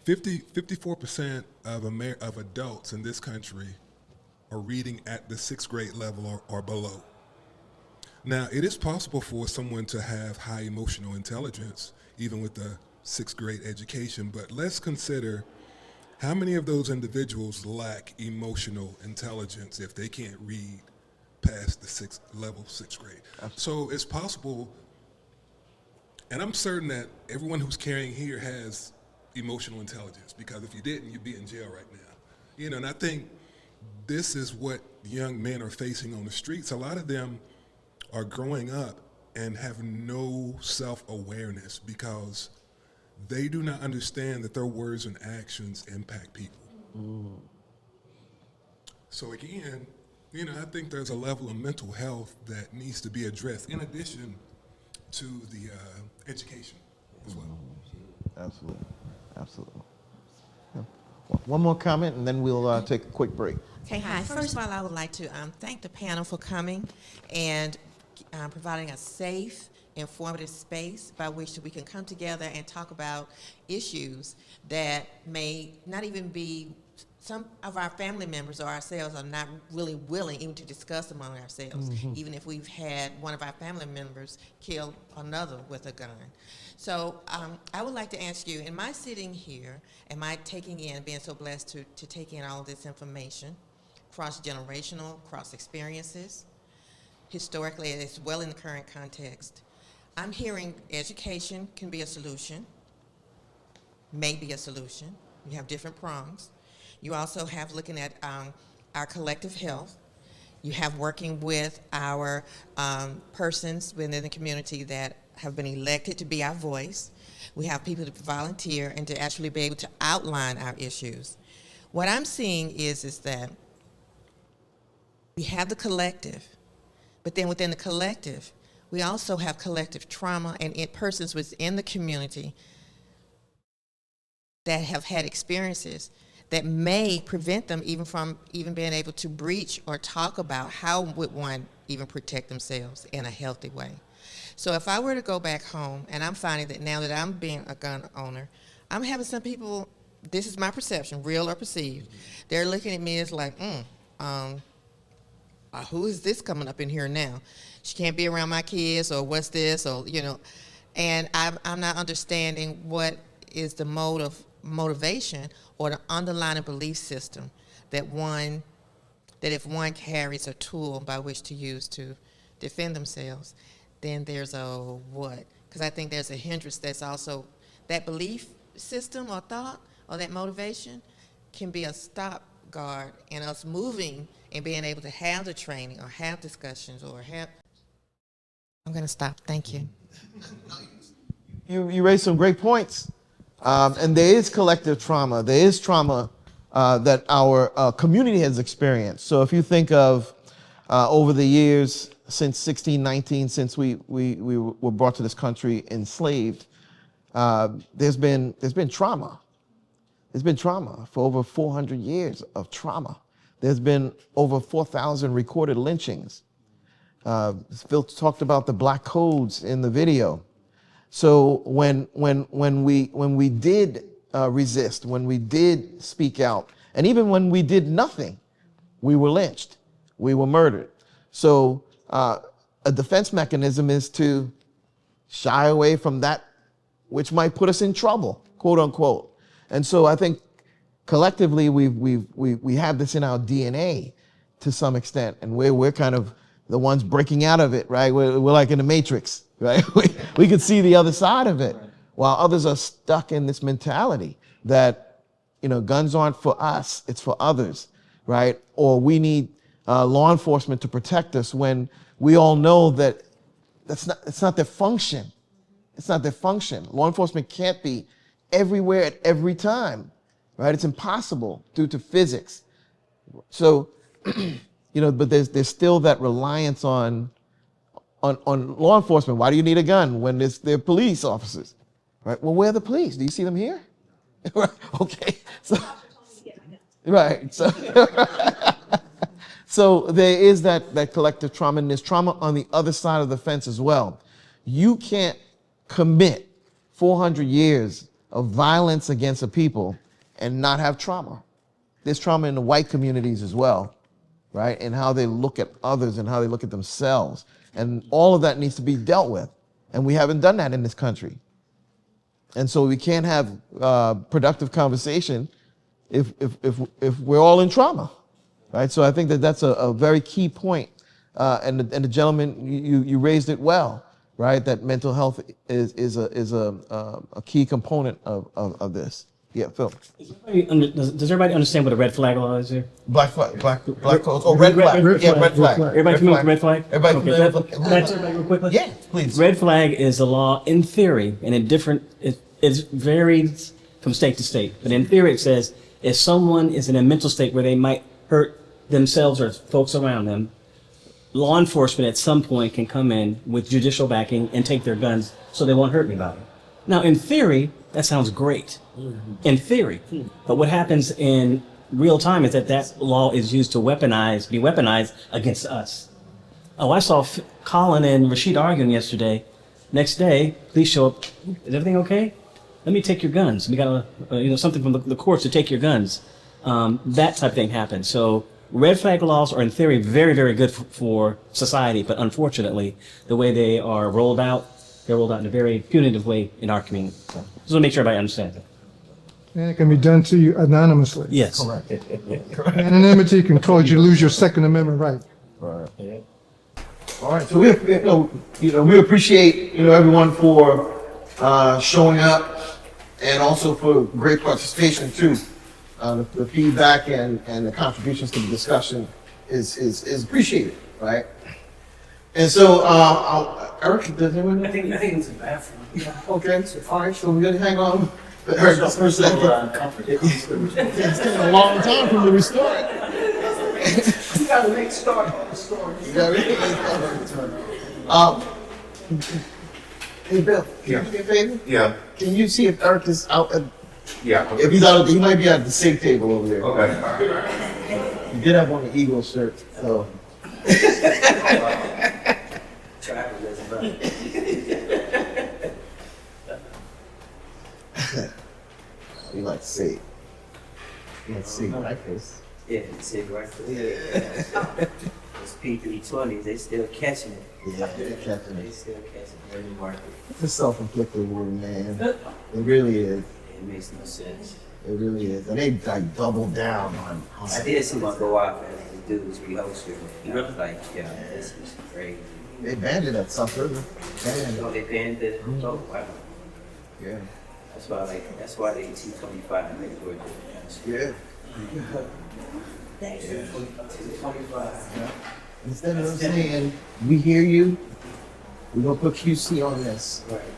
M: 54% of adults in this country are reading at the 6th grade level or below. Now, it is possible for someone to have high emotional intelligence, even with a 6th grade education, but let's consider how many of those individuals lack emotional intelligence if they can't read past the 6th grade. So it's possible, and I'm certain that everyone who's carrying here has emotional intelligence, because if you didn't, you'd be in jail right now. And I think this is what young men are facing on the streets. A lot of them are growing up and have no self-awareness because they do not understand that their words and actions impact people. So again, I think there's a level of mental health that needs to be addressed in addition to the education as well.
A: Absolutely. Absolutely. Yeah. One more comment, and then we'll take a quick break.
N: Okay, hi. First of all, I would like to thank the panel for coming and providing a safe, informative space by which we can come together and talk about issues that may not even be, some of our family members or ourselves are not really willing even to discuss among ourselves, even if we've had one of our family members kill another with a gun. So I would like to ask you, am I sitting here, am I taking in, being so blessed to take in all of this information, cross-generational, cross-experiences, historically as well in the current context? I'm hearing education can be a solution, may be a solution. You have different prongs. You also have looking at our collective health. You have working with our persons within the community that have been elected to be our voice. We have people to volunteer and to actually be able to outline our issues. What I'm seeing is that we have the collective, but then within the collective, we also have collective trauma and persons within the community that have had experiences that may prevent them even from even being able to breach or talk about how would one even protect themselves in a healthy way. So if I were to go back home, and I'm finding that now that I'm being a gun owner, I'm having some people, this is my perception, real or perceived, they're looking at me as like, who is this coming up in here now? She can't be around my kids, or what's this, or, and I'm not understanding what is the motivation or the underlying belief system that if one carries a tool by which to use to defend themselves, then there's a what? Because I think there's a hindrance that's also, that belief system or thought or that motivation can be a stop guard in us moving and being able to have the training or have discussions or have. I'm going to stop. Thank you.
A: You raised some great points. And there is collective trauma. There is trauma that our community has experienced. So if you think of over the years since 1619, since we were brought to this country enslaved, there's been trauma. There's been trauma for over 400 years of trauma. There's been over 4,000 recorded lynchings. Phil talked about the black codes in the video. So when we did resist, when we did speak out, and even when we did nothing, we were lynched, we were murdered. So a defense mechanism is to shy away from that which might put us in trouble, quote unquote. And so I think collectively we have this in our DNA to some extent, and we're kind of the ones breaking out of it, right? We're like in the Matrix, right? We could see the other side of it, while others are stuck in this mentality that, you know, guns aren't for us, it's for others, right? Or we need law enforcement to protect us, when we all know that it's not their function. It's not their function. Law enforcement can't be everywhere at every time, right? It's impossible due to physics. So, you know, but there's still that reliance on law enforcement. Why do you need a gun when they're police officers, right? Well, where are the police? Do you see them here? Okay, so, right, so, so there is that collective trauma, and there's trauma on the other side of the fence as well. You can't commit 400 years of violence against a people and not have trauma. There's trauma in the white communities as well, right? And how they look at others and how they look at themselves. And all of that needs to be dealt with. And we haven't done that in this country. And so we can't have productive conversation if we're all in trauma, right? So I think that's a very key point. And the gentleman, you raised it well, right? That mental health is a key component of this. Yeah, Phil.
E: Does everybody understand what a red flag law is here?
A: Black codes. Oh, red flag.
E: Red
A: Yeah, red flag.
E: Everybody familiar with red flag?
A: Everybody
E: Okay,
A: familiar with
E: can I answer everybody real quickly?
A: Yeah, please.
E: Red flag is a law in theory, and it varies from state to state. But in theory, it says if someone is in a mental state where they might hurt themselves or folks around them, law enforcement at some point can come in with judicial backing and take their guns so they won't hurt anybody. Now, in theory, that sounds great. In theory. But what happens in real time is that law is used to be weaponized against us. Oh, I saw Colin and Rashid arguing yesterday. Next day, police show up. Is everything okay? Let me take your guns. We got something from the courts to take your guns. That type of thing happens. So red flag laws are in theory very, very good for society, but unfortunately, the way they are rolled out, they're rolled out in a very punitive way in our community. So just want to make sure everybody understands that.
C: And it can be done to you anonymously.
E: Yes.
A: Correct.
C: Anonymity can cause you to lose your Second Amendment right.
A: Right. All right. So we appreciate everyone for showing up, and also for great participation too. The feedback and the contributions to the discussion is appreciated, right? And so, Eric, does anyone know?
E: I think it's a bathroom.
A: Yeah. Okay. All right. So we're gonna hang on. Eric, just for a second. It's taking a long time for me to restore it.
G: You gotta make start on the story.
A: You got it? Hey, Bill, can you do me a favor?
J: Yeah.
A: Can you see if Eric is out?
J: Yeah.
A: If he's out, he might be at the sink table over there.
J: Okay.
A: He did have on the Eagles shirt, so. We like to see. Let's see, like this.
F: Yeah, cigarettes. Yeah. Those P320s, they still catching it.
A: Yeah, they're catching
F: They
A: it.
F: still catching it in the market.
A: It's a self-inflicted wound, man. It really is.
F: It makes no sense.
A: It really is. And they like double down on
F: I did see one go off as the dude was reholstering it. I was like, yeah, this is crazy.
A: They banned it at South River.
F: Oh, they banned it? Oh, wow.
A: Yeah.
F: That's why they T25 make good.
A: Yeah. Instead of saying, we hear you, we're gonna put QC on this. Right.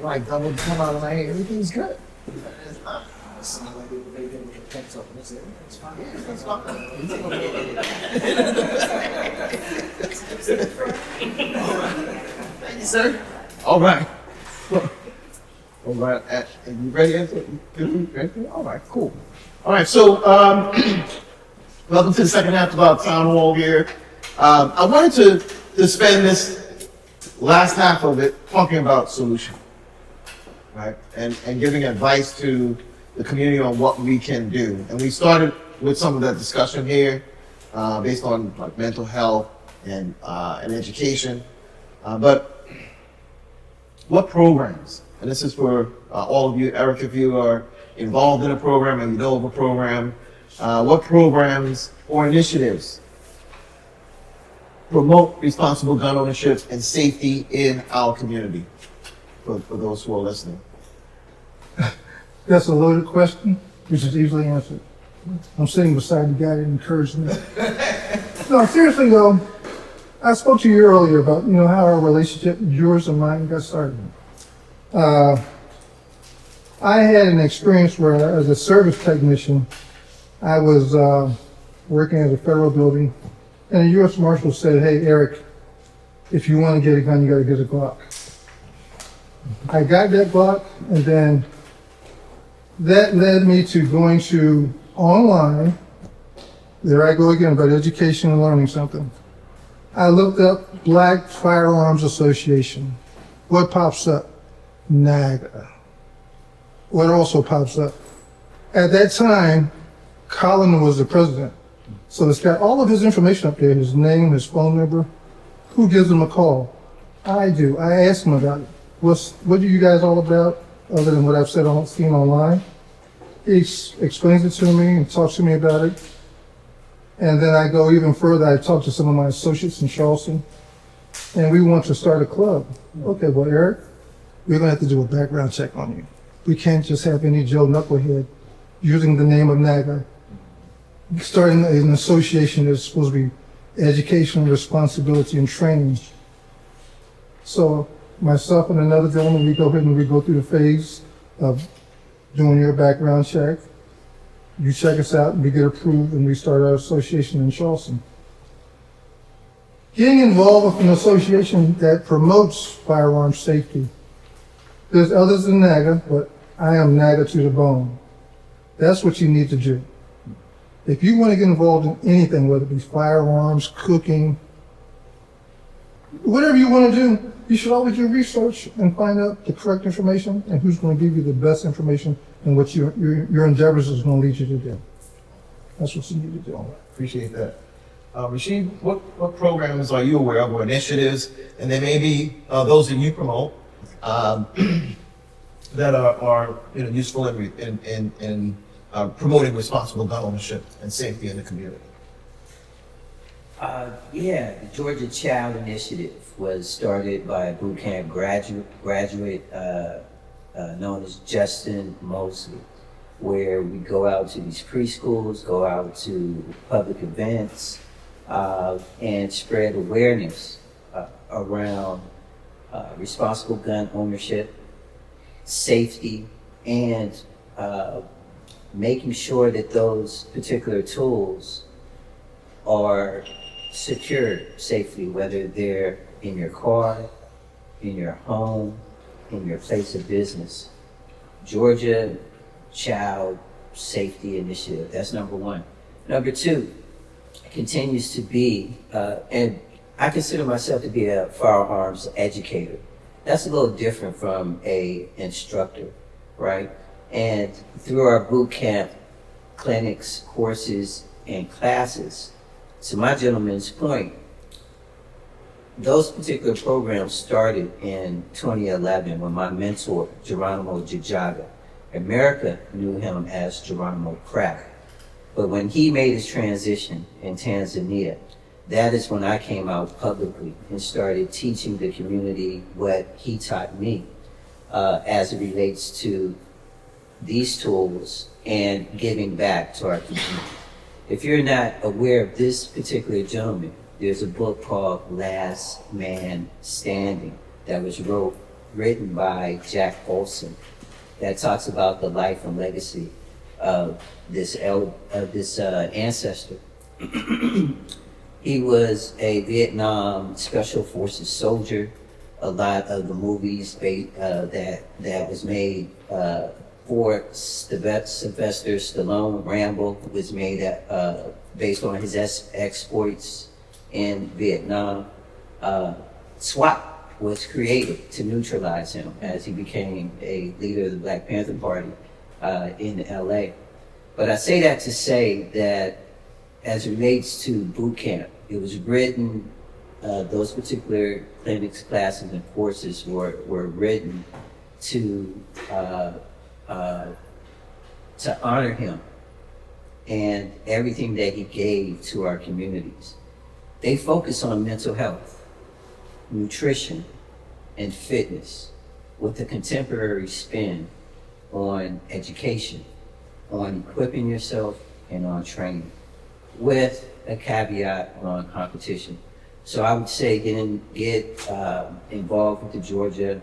A: Like double down on like everything's good. It's not. It's not like they didn't protect something. It's fine. Yeah, it's fine. Thank you, sir. All right. All right, you ready? Ready? All right, cool. All right, so welcome to the second half of our town hall here. I wanted to spend this last half of it talking about solution, right? And giving advice to the community on what we can do. And we started with some of that discussion here, based on like mental health and education. But what programs? And this is for all of you, Eric, if you are involved in a program and you know of a program, what programs or initiatives promote responsible gun ownership and safety in our community, for those who are listening?
C: That's a loaded question, which is easily answered. I'm sitting beside the guy that encouraged me. No, seriously though, I spoke to you earlier about, how our relationship, yours and mine, got started. I had an experience where, as a service technician, I was working at a federal building, and a U.S. Marshal said, "Hey, Eric, if you want to get a gun, you got to get a Glock." I got that Glock, and then that led me to going to online. There I go again about education and learning something. I looked up Black Firearms Association. What pops up? NAGA. What also pops up? At that time, Colin was the president. So it's got all of his information up there, his name, his phone number. Who gives him a call? I do. I ask him about it. What are you guys all about, other than what I've seen online? He explains it to me and talks to me about it. And then I go even further. I talk to some of my associates in Charleston, and we want to start a club. Okay, well, Eric, we're going to have to do a background check on you. We can't just have any Joe Knucklehead using the name of NAGA, starting an association that's supposed to be education, responsibility, and training. So myself and another gentleman, we go ahead and we go through the phase of doing your background check. You check us out, and we get approved, and we start our association in Charleston. Getting involved with an association that promotes firearm safety. There's others than NAGA, but I am NAGA to the bone. That's what you need to do. If you want to get involved in anything, whether it be firearms, cooking, whatever you want to do, you should always do research and find out the correct information and who's going to give you the best information and what your endeavors is going to lead you to do. That's what you need to do.
A: Appreciate that. Rashid, what programs are you aware of, or initiatives, and there may be those that you promote that are useful in promoting responsible gun ownership and safety in the community?
F: Yeah, the Georgia Child Initiative was started by a boot camp graduate known as Justin Mosley, where we go out to these preschools, go out to public events, and spread awareness around responsible gun ownership, safety, and making sure that those particular tools are secured safely, whether they're in your car, in your home, in your place of business. Georgia Child Safety Initiative, that's number one. Number two, continues to be, and I consider myself to be a firearms educator. That's a little different from a instructor, right? And through our boot camp clinics, courses, and classes, to my gentleman's point, those particular programs started in 2011 when my mentor, Geronimo Jajaga, America knew him as Geronimo Crack. But when he made his transition in Tanzania, that is when I came out publicly and started teaching the community what he taught me as it relates to these tools and giving back to our community. If you're not aware of this particular gentleman, there's a book called Last Man Standing that was written by Jack Olson that talks about the life and legacy of this ancestor. He was a Vietnam Special Forces soldier, a lot of the movies that was made for Sylvester Stallone. Rambo was made based on his exploits in Vietnam. SWAT was created to neutralize him as he became a leader of the Black Panther Party in LA. But I say that to say that as it relates to boot camp, it was written, those particular clinics, classes, and courses were written to honor him and everything that he gave to our communities. They focus on mental health, nutrition, and fitness with a contemporary spin on education, on equipping yourself, and on training, with a caveat on competition. So I would say get involved with the Georgia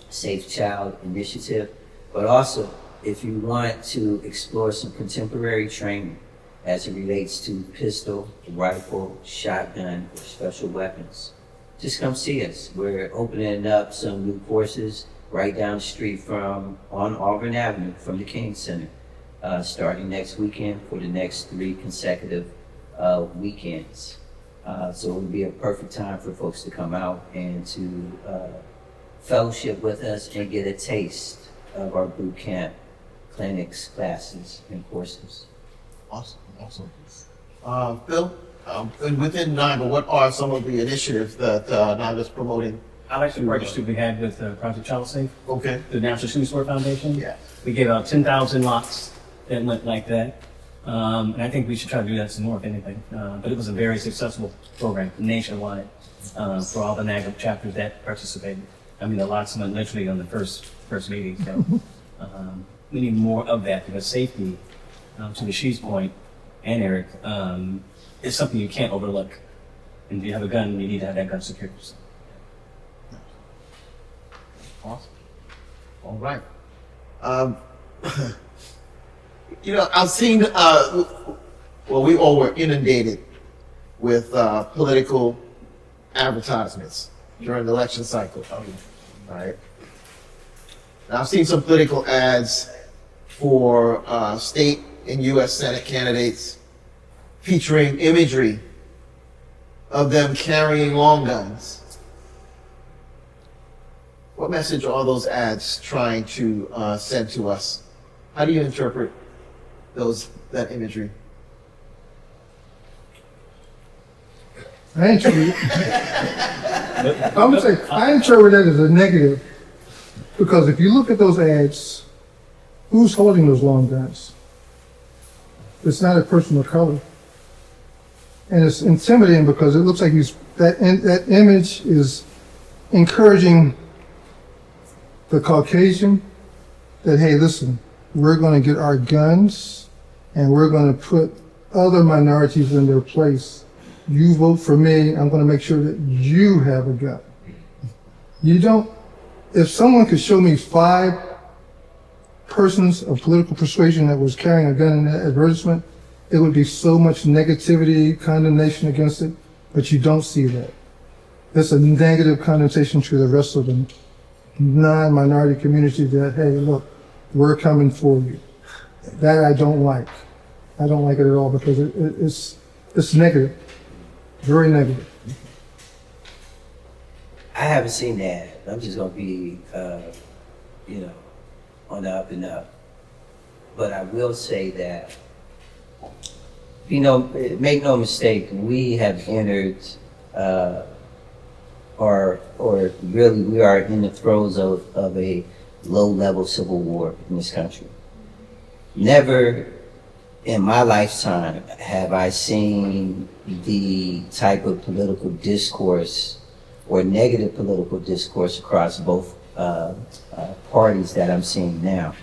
F: Safe Child Initiative, but also if you want to explore some contemporary training as it relates to pistol, rifle, shotgun, or special weapons, just come see us. We're opening up some new courses right down the street on Auburn Avenue from the King Center, starting next weekend for the next 3 consecutive weekends. So it would be a perfect time for folks to come out and to fellowship with us and get a taste of our boot camp clinics, classes, and courses.
A: Awesome, awesome. Phil, and within NIGA, what are some of the initiatives that NIGA is promoting?
E: I like the partnership we had with Project Child Safe.
A: Okay.
E: The National Shooting Sport Foundation.
A: Yeah.
E: We gave out 10,000 locks that went like that. And I think we should try to do that some more, if anything. But it was a very successful program nationwide for all the NAGA chapters that participated. I mean, the locks went literally on the first meeting. So we need more of that because safety, to Rasheed's point, and Eric, is something you can't overlook. And if you have a gun, you need to have that gun secured.
A: Awesome. All right. You know, I've seen, well, we all were inundated with political advertisements during the election cycle. Right. Now, I've seen some political ads for state and U.S. Senate candidates featuring imagery of them carrying long guns. What message are those ads trying to send to us? How do you interpret that imagery?
C: I interpret that as a negative, because if you look at those ads, who's holding those long guns? It's not a person of color. And it's intimidating because it looks like that image is encouraging the Caucasian that, hey, listen, we're going to get our guns and we're going to put other minorities in their place. You vote for me, I'm going to make sure that you have a gun. You don't, if someone could show me 5 persons of political persuasion that was carrying a gun in that advertisement, it would be so much negativity, condemnation against it, but you don't see that. That's a negative connotation to the rest of the non-minority community that, hey, look, we're coming for you. That I don't like. I don't like it at all because it's negative, very negative.
F: I haven't seen that. I'm just gonna be, on the up and up. But I will say that, make no mistake, we have entered, or really we are in the throes of a low-level civil war in this country. Never in my lifetime have I seen the type of political discourse or negative political discourse across both parties that I'm seeing now.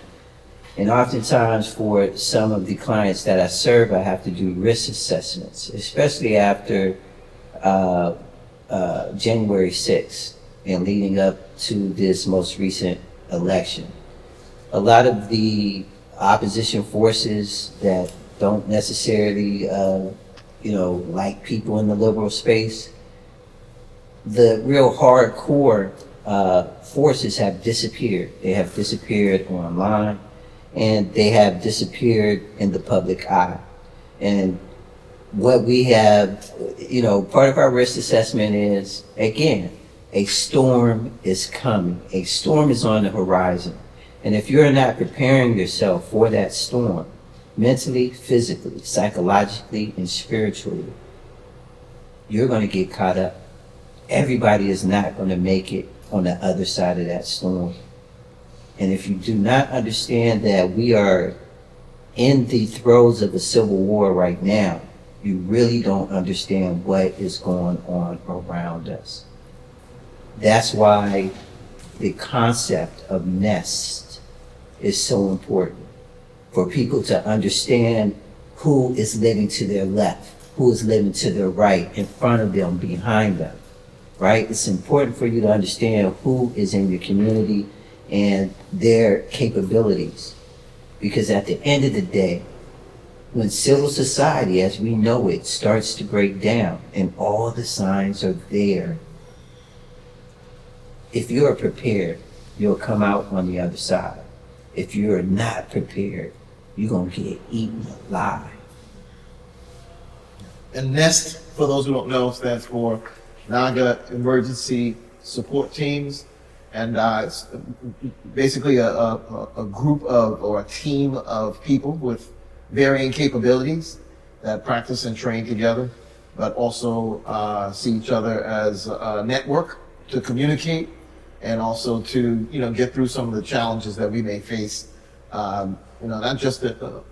F: And oftentimes for some of the clients that I serve, I have to do risk assessments, especially after January 6th and leading up to this most recent election. A lot of the opposition forces that don't necessarily, like people in the liberal space, the real hardcore forces have disappeared. They have disappeared online, and they have disappeared in the public eye. And what we have, you know, part of our risk assessment is, again, a storm is coming. A storm is on the horizon. And if you're not preparing yourself for that storm, mentally, physically, psychologically, and spiritually, you're going to get caught up. Everybody is not going to make it on the other side of that storm. And if you do not understand that we are in the throes of a civil war right now, you really don't understand what is going on around us. That's why the concept of nest is so important, for people to understand who is living to their left, who is living to their right, in front of them, behind them, right? It's important for you to understand who is in your community and their capabilities. Because at the end of the day, when civil society as we know it starts to break down and all the signs are there, if you're prepared, you'll come out on the other side. If you're not prepared, you're going to get eaten alive.
A: And NEST, for those who don't know, stands for NAGA Emergency Support Teams. And it's basically a group of, or a team of people with varying capabilities that practice and train together, but also see each other as a network to communicate and also to, you know, get through some of the challenges that we may face. You know, not just the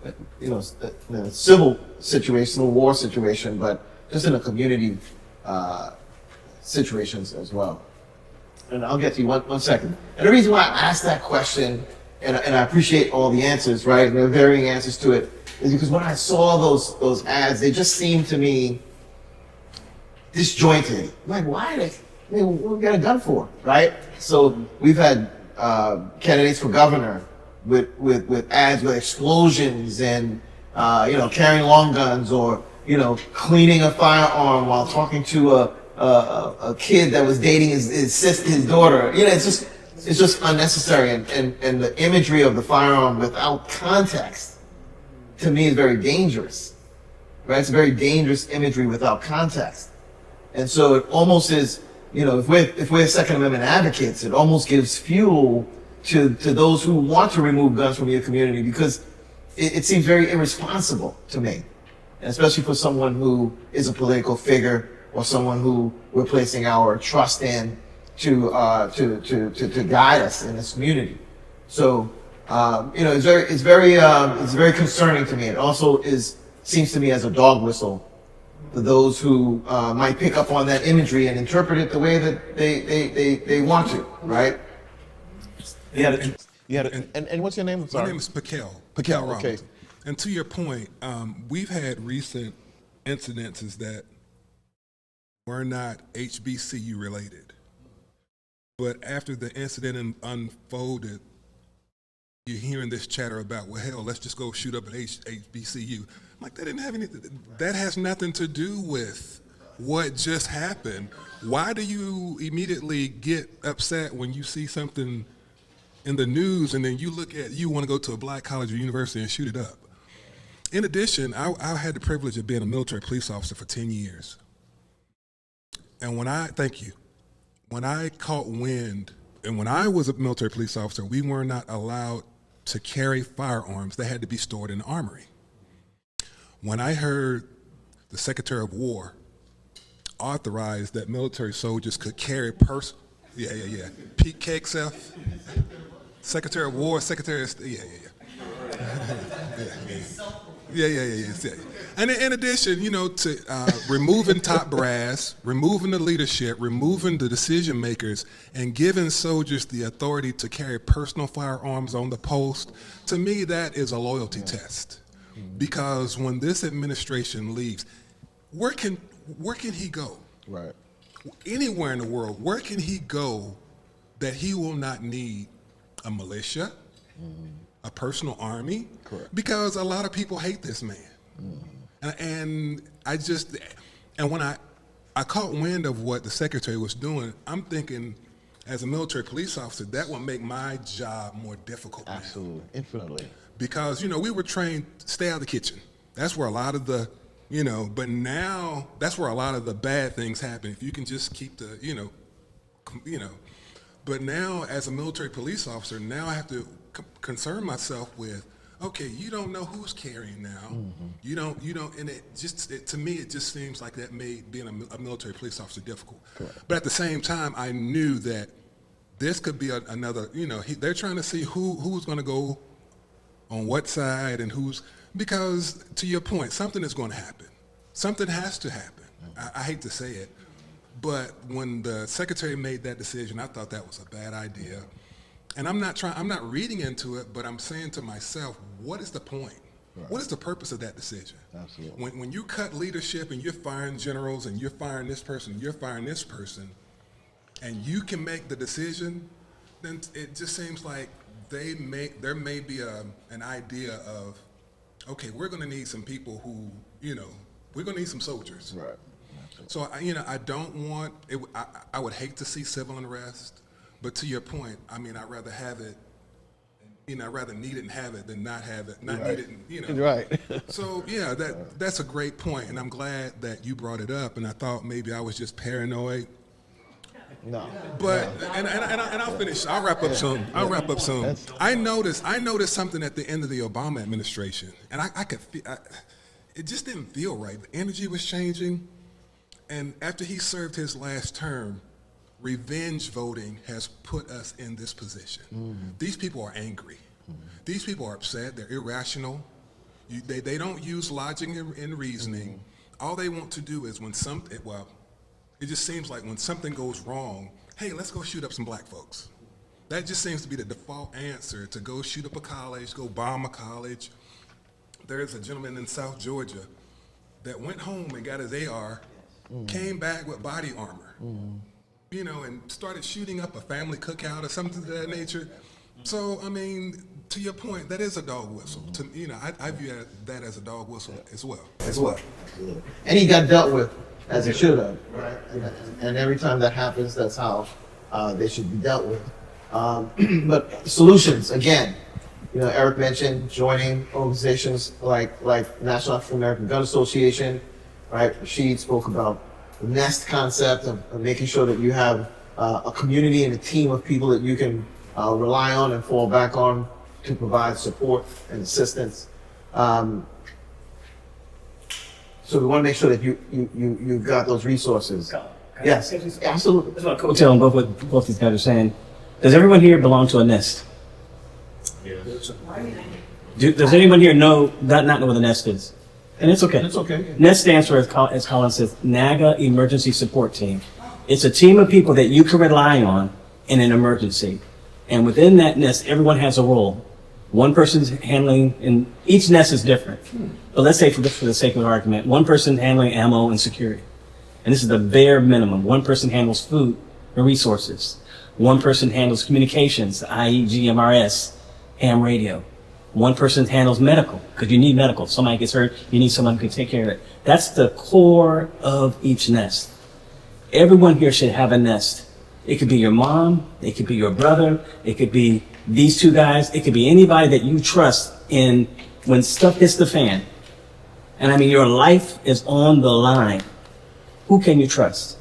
A: civil situation, the war situation, but just in the community situations as well. And I'll get to you one second. And the reason why I asked that question, and I appreciate all the answers, right, and the varying answers to it, is because when I saw those ads, they just seemed to me disjointed. Like, why are they? I mean, what we got a gun for, right? So we've had candidates for governor with ads with explosions and you know, carrying long guns, or you know, cleaning a firearm while talking to a kid that was dating his daughter. You know, it's just unnecessary, and the imagery of the firearm without context, to me, is very dangerous. Right? It's very dangerous imagery without context, and so it almost is. You know, if we're Second Amendment advocates, it almost gives fuel to those who want to remove guns from your community, because it seems very irresponsible to me, and especially for someone who is a political figure or someone who we're placing our trust in to guide us in this community. So you know, it's very concerning to me. It also seems to me as a dog whistle for those who might pick up on that imagery and interpret it the way that they want to, right? And what's your name? I'm sorry.
M: My name is Pakel.
A: Pakel,
M: Robinson.
A: okay.
M: And to your point, we've had recent incidences that were not HBCU related. But after the incident unfolded, you're hearing this chatter about, well, hell, let's just go shoot up an HBCU. I'm like, that didn't have anything. That has nothing to do with what just happened. Why do you immediately get upset when you see something in the news and then you want to go to a black college or university and shoot it up? In addition, I had the privilege of being a military police officer for 10 years. And when I caught wind, and when I was a military police officer, we were not allowed to carry firearms. They had to be stored in the armory. When I heard the Secretary of War authorized that military soldiers could carry Pete Kegseth, Secretary of War, Secretary of Yeah. And in addition, you know, to removing top brass, removing the leadership, removing the decision makers, and giving soldiers the authority to carry personal firearms on the post, to me, that is a loyalty test. Because when this administration leaves, where can he go?
A: Right.
M: Anywhere in the world, where can he go that he will not need a militia, a personal army?
A: Correct.
M: Because a lot of people hate this man. And I caught wind of what the secretary was doing. I'm thinking, as a military police officer, that will make my job more difficult.
A: Absolutely, infinitely.
M: Because, we were trained, stay out of the kitchen. That's where a lot of the, but now that's where a lot of the bad things happen. If you can just keep the, but now as a military police officer, now I have to concern myself with, okay, you don't know who's carrying now. You don't, and to me, it just seems like that made being a military police officer difficult.
A: Correct.
M: But at the same time, I knew that this could be another, they're trying to see who's going to go on what side and because to your point, something is going to happen. Something has to happen. I hate to say it, but when the secretary made that decision, I thought that was a bad idea. And I'm not reading into it, but I'm saying to myself, what is the point? Right. What is the purpose of that decision?
A: Absolutely.
M: When you cut leadership and you're firing generals and you're firing this person, you're firing this person, and you can make the decision, then it just seems like there may be an idea of, okay, we're going to need some people who, we're going to need some soldiers.
A: Right.
M: So, I don't want, I would hate to see civil unrest, but to your point, I'd rather have it, I'd rather need it and have it than not have it, not need it and,
A: Right.
M: So, yeah, that's a great point, and I'm glad that you brought it up, and I thought maybe I was just paranoid.
A: No.
M: But and I'll finish. I'll wrap up soon. I noticed something at the end of the Obama administration, and I could feel it just didn't feel right. The energy was changing, and after he served his last term, revenge voting has put us in this position. These people are angry. These people are upset. They're irrational. They don't use logic and reasoning. All they want to do is it just seems like when something goes wrong, hey, let's go shoot up some black folks. That just seems to be the default answer, to go shoot up a college, go bomb a college. There's a gentleman in South Georgia that went home and got his AR, came back with body armor, and started shooting up a family cookout or something of that nature. So, to your point, that is a dog whistle. I view that as a dog whistle as well.
A: Absolutely. And he got dealt with as it should have, right? And every time that happens, that's how they should be dealt with. But solutions, again, Eric mentioned joining organizations like National African American Gun Association, right? Rashid spoke about the NEST concept of making sure that you have a community and a team of people that you can rely on and fall back on to provide support and assistance. So we want to make sure that you've got those resources. Yes, absolutely.
E: That's what coattail on both these guys are saying. Does everyone here belong to a nest?
J: Yes.
E: Does anyone here not know what a nest is? And it's okay.
A: It's okay.
E: NEST stands for, as Colin says, NAGA Emergency Support Team. It's a team of people that you can rely on in an emergency. And within that nest, everyone has a role. One person's handling, and each nest is different. But let's say for the sake of argument, one person handling ammo and security. And this is the bare minimum. One person handles food and resources. One person handles communications, i.e. GMRS, ham radio. One person handles medical, because you need medical. If somebody gets hurt, you need someone who can take care of it. That's the core of each nest. Everyone here should have a nest. It could be your mom, it could be your brother, it could be these two guys, it could be anybody that you trust in when stuff hits the fan. And your life is on the line. Who can you trust?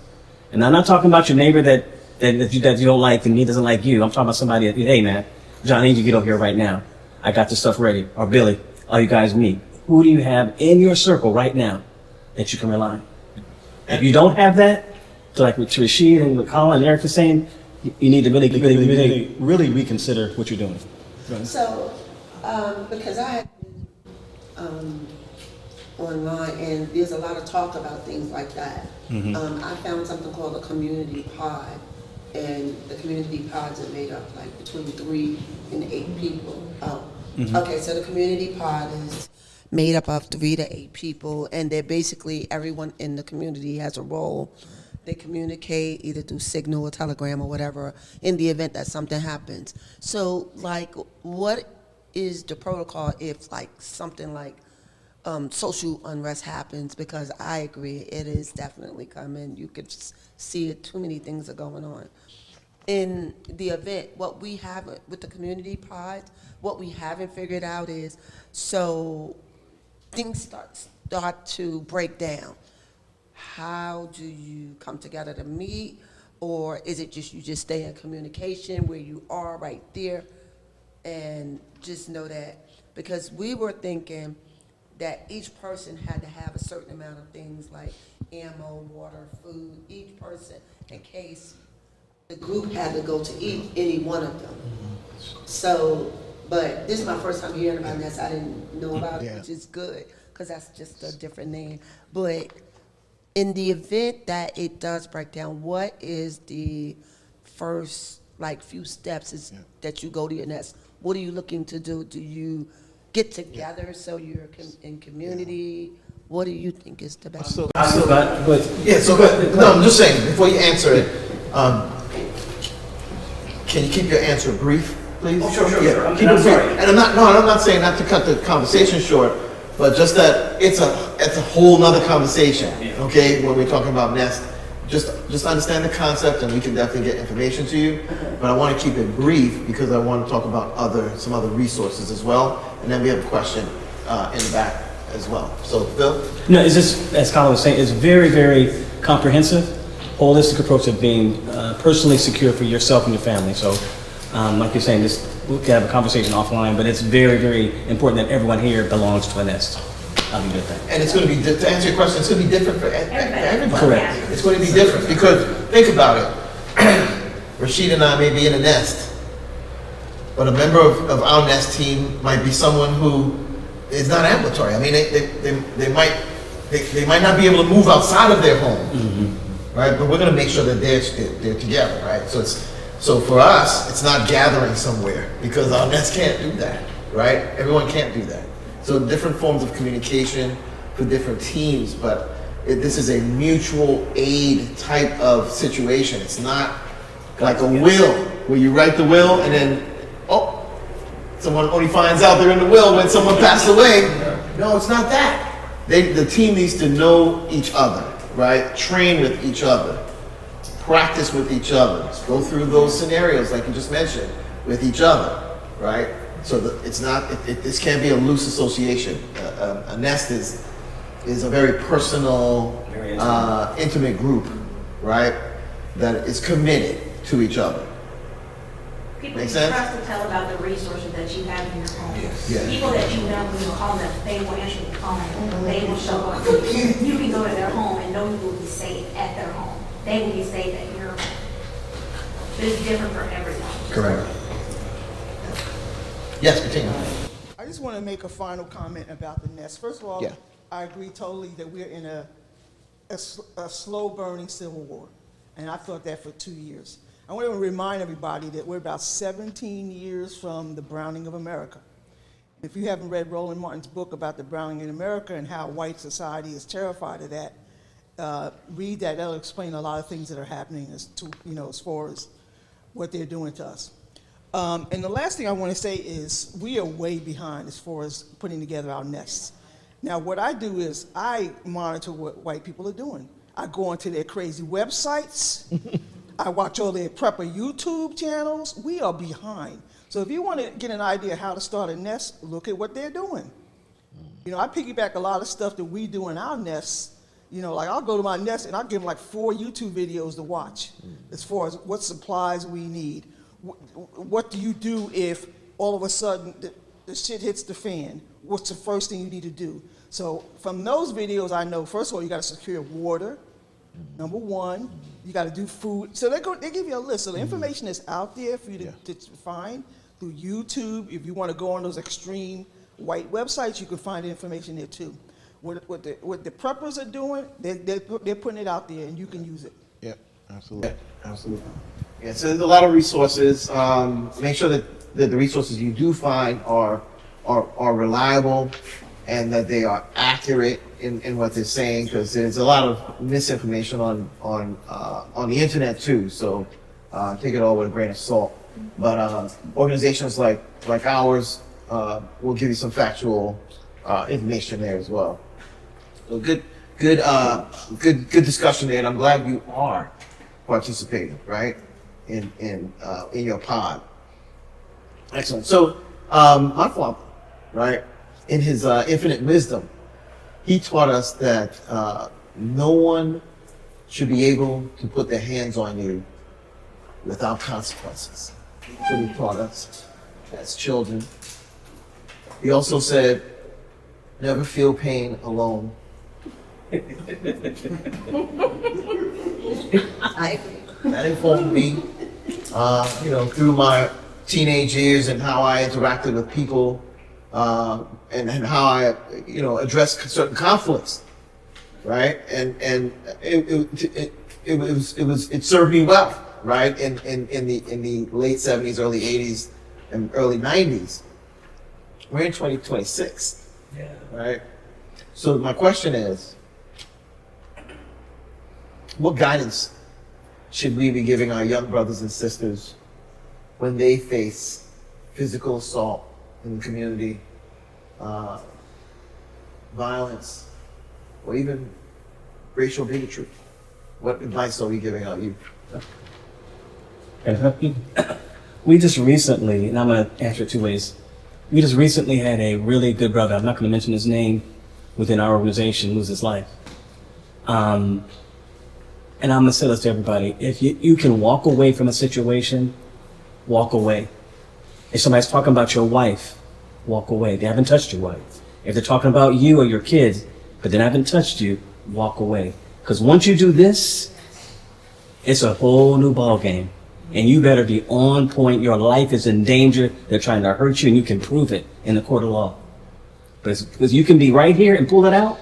E: And I'm not talking about your neighbor that you don't like and he doesn't like you. I'm talking about somebody that, hey man, John, I need you to get over here right now. I got this stuff ready. Or Billy, all you guys meet. Who do you have in your circle right now that you can rely on? If you don't have that, so like with Rashid and with Colin and Eric was saying, you need to really reconsider what you're doing.
O: So, because I had been online and there's a lot of talk about things like that. I found something called a community pod, and the community pods are made up like between 3 and 8 people. Okay, so the community pod is made up of 3 to 8 people, and they're basically, everyone in the community has a role. They communicate either through Signal or Telegram or whatever in the event that something happens. So, like, what is the protocol if, like, something like social unrest happens, because I agree, it is definitely coming. You could see it, too many things are going on. In the event, what we have with the community pod, what we haven't figured out is, so things start to break down. How do you come together to meet? Or is it just you just stay in communication where you are right there and just know that? Because we were thinking that each person had to have a certain amount of things like ammo, water, food, each person, in case the group had to go to any one of them. So, but this is my first time hearing about this. I didn't know about it, which is good, because that's just a different name. But in the event that it does break down, what is the first few steps that you go to your nest? What are you looking to do? Do you get together so you're in community? What do you think is the best?
A: No, I'm just saying, before you answer it, can you keep your answer brief, please?
E: Oh, sure.
A: Keep it brief. And I'm not saying not to cut the conversation short, but just that it's a whole nother conversation, okay, when we're talking about Nest. Just understand the concept, and we can definitely get information to you, but I want to keep it brief because I want to talk about some other resources as well, and then we have a question in the back as well. So, Phil?
E: No, it's just, as Colin was saying, it's very, very comprehensive, holistic approach of being personally secure for yourself and your family. So, like you're saying, we can have a conversation offline, but it's very, very important that everyone here belongs to a nest. That'll be a good thing.
A: And it's going to be, to answer your question, it's going to be different for everybody.
E: Correct.
A: It's going to be different because, think about it, Rashid and I may be in a nest, but a member of our nest team might be someone who is not ambulatory. I mean, they might not be able to move outside of their home, right? But we're going to make sure that they're together, right? So for us, it's not gathering somewhere because our nest can't do that, right? Everyone can't do that. So different forms of communication for different teams, but this is a mutual aid type of situation. It's not like a will where you write the will and then, someone only finds out they're in the will when someone passed away. No, it's not that. The team needs to know each other, right? Train with each other, practice with each other, go through those scenarios like you just mentioned with each other, right? So this can't be a loose association. A nest is a very personal, intimate group, right? That is committed to each other.
P: People you trust to tell about the resources that you have in your home.
A: Yes.
P: People that you know when you call them, they will answer the phone. They will show up. You can go to their home and know you will be safe at their home. They will be safe at your home. But it's different for everyone.
A: Correct. Yes, continue.
Q: I just want to make a final comment about the nest. First of all, I agree totally that we're in a slow burning civil war. And I've thought that for 2 years. I want to remind everybody that we're about 17 years from the browning of America. If you haven't read Roland Martin's book about the browning in America and how white society is terrified of that, read that. That'll explain a lot of things that are happening as far as what they're doing to us. And the last thing I want to say is we are way behind as far as putting together our nests. Now, what I do is I monitor what white people are doing. I go onto their crazy websites. I watch all their prepper YouTube channels. We are behind. So if you want to get an idea how to start a nest, look at what they're doing. I piggyback a lot of stuff that we do in our nests. Like I'll go to my nest and I'll give them like 4 YouTube videos to watch as far as what supplies we need. What do you do if all of a sudden the shit hits the fan? What's the first thing you need to do? So from those videos, I know, first of all, you got to secure water. Number one, you got to do food. So they give you a list. So the information is out there for you to find through YouTube. If you want to go on those extreme white websites, you can find the information there too. What the preppers are doing, they're putting it out there, and you can use it.
A: Yep, absolutely. Absolutely. Yeah, so there's a lot of resources. Make sure that the resources you do find are reliable and that they are accurate in what they're saying, because there's a lot of misinformation on the internet too. So take it all with a grain of salt. But organizations like ours will give you some factual information there as well. So good discussion there, and I'm glad you are participating, right, in your pod. Excellent. So my father, right, in his infinite wisdom, he taught us that no one should be able to put their hands on you without consequences. That's what he taught us as children. He also said, never feel pain alone. That informed me, through my teenage years and how I interacted with people, and how I, addressed certain conflicts, right? And it served me well, right? In the late 70s, early 80s, and early 90s. We're in 2026, right? So my question is, what guidance should we be giving our young brothers and sisters when they face physical assault in the community, violence, or even racial bigotry? What advice are we giving our youth?
E: We just recently, and I'm going to answer it two ways. We just recently had a really good brother, I'm not going to mention his name, within our organization lose his life. And I'm going to say this to everybody. If you can walk away from a situation, walk away. If somebody's talking about your wife, walk away. They haven't touched your wife. If they're talking about you or your kids, but they haven't touched you, walk away. Because once you do this, it's a whole new ball game. And you better be on point. Your life is in danger. They're trying to hurt you, and you can prove it in the court of law. But because you can be right here and pull it out,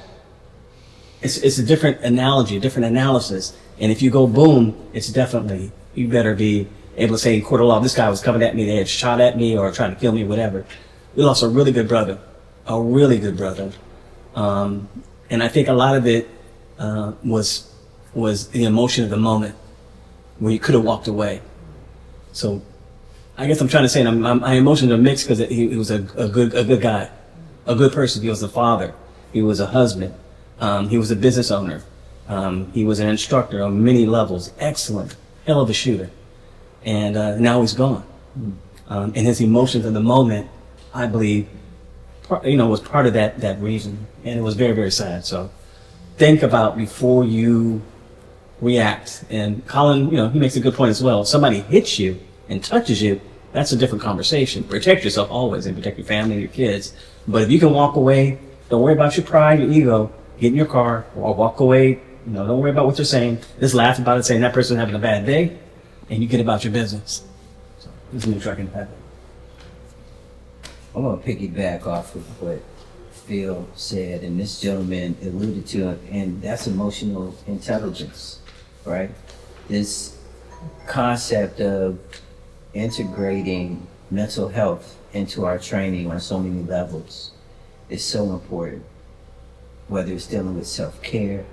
E: it's a different analogy, a different analysis. And if you go boom, it's definitely, you better be able to say in court of law, this guy was coming at me, they had shot at me or trying to kill me, whatever. We lost a really good brother, And I think a lot of it was the emotion of the moment where you could have walked away. So I guess I'm trying to say my emotions are mixed because he was a good guy, a good person. He was a father. He was a husband. He was a business owner. He was an instructor on many levels. Excellent. Hell of a shooter. And now he's gone. And his emotions in the moment, I believe, was part of that reason. And it was very, very sad. So think about before you react. And Colin, he makes a good point as well. If somebody hits you and touches you, that's a different conversation. Protect yourself always and protect your family and your kids. But if you can walk away, don't worry about your pride, your ego, get in your car or walk away. Don't worry about what they're saying. Just laugh about it, saying that person's having a bad day, and you get about your business. So this is me tracking that.
F: I'm going to piggyback off of what Phil said, and this gentleman alluded to it, and that's emotional intelligence, right? This concept of integrating mental health into our training on so many levels is so important. Whether it's dealing with self-care,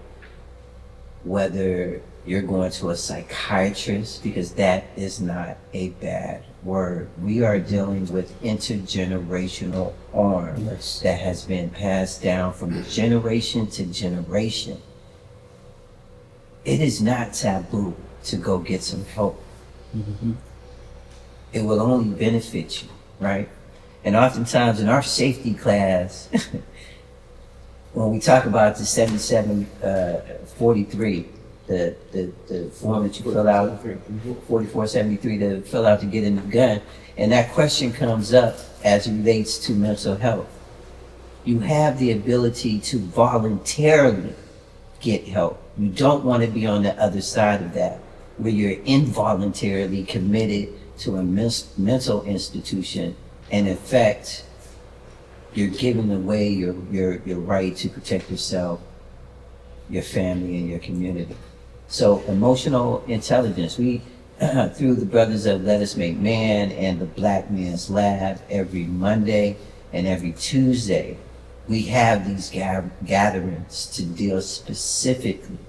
F: whether you're going to a psychiatrist, because that is not a bad word. We are dealing with intergenerational harm that has been passed down from generation to generation. It is not taboo to go get some help. It will only benefit you, right? And oftentimes in our safety class, when we talk about the 7743, the form that you fill out, 4473 to fill out to get in the gun, and that question comes up as it relates to mental health. You have the ability to voluntarily get help. You don't want to be on the other side of that, where you're involuntarily committed to a mental institution, and in fact, you're giving away your right to protect yourself, your family, and your community. So emotional intelligence, we, through the Brothers of Let Us Make Man and the Black Man's Lab, every Monday and every Tuesday, we have these gatherings to deal specifically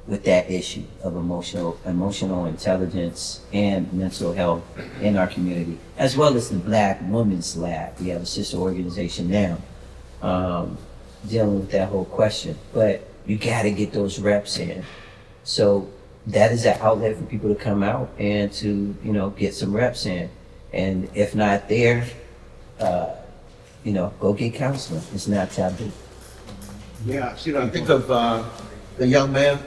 F: with that issue of emotional intelligence and mental health in our community, as well as the Black Women's Lab. We have a sister organization now dealing with that whole question. But you got to get those reps in. So that is an outlet for people to come out and to, get some reps in. And if not there, go get counseling. It's not taboo.
A: Yeah, I think of the young man,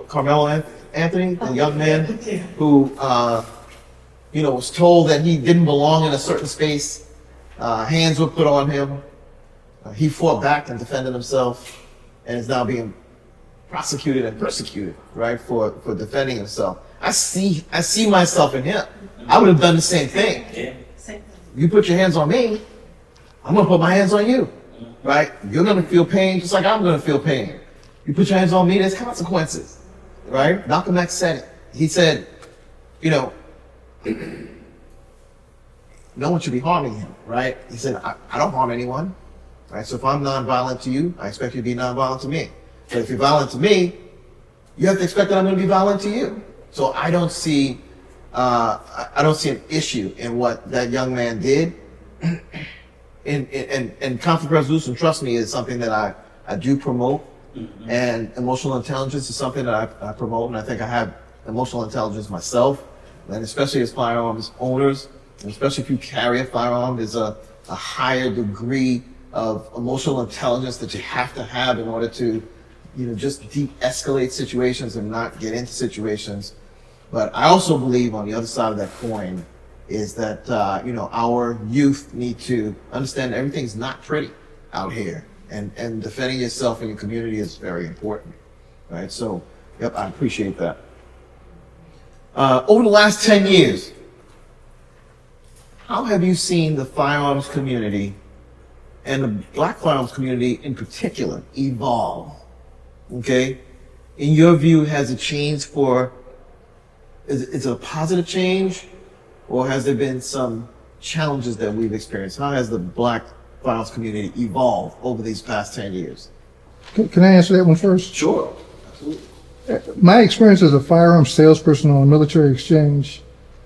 A: Carmelo Anthony, the young man who, was told that he didn't belong in a certain space. Hands were put on him. He fought back and defended himself, and is now being prosecuted and persecuted, right, for defending himself. I see myself in him. I would have done the same thing. You put your hands on me, I'm gonna put my hands on you, right? You're gonna feel pain just like I'm gonna feel pain. You put your hands on me, there's consequences, right? Malcolm X said it. He said, no one should be harming him, right? He said, I don't harm anyone, right? So if I'm nonviolent to you, I expect you to be nonviolent to me. But if you're violent to me, you have to expect that I'm going to be violent to you. So I don't see an issue in what that young man did. And conflict resolution, trust me, is something that I do promote. Mm-hmm. And emotional intelligence is something that I promote, and I think I have emotional intelligence myself, and especially as firearms owners, and especially if you carry a firearm, there's a higher degree of emotional intelligence that you have to have in order to just de-escalate situations and not get into situations. But I also believe on the other side of that coin is that, our youth need to understand everything's not pretty out here. And defending yourself and your community is very important, right? So, yep, I appreciate that. Over the last 10 years, how have you seen the firearms community and the Black firearms community in particular evolve? Okay, in your view, has it changed is it a positive change, or has there been some challenges that we've experienced? How has the Black firearms community evolved over these past 10 years?
C: Can I answer that one first?
A: Sure, absolutely.
C: My experience as a firearms salesperson on a military exchange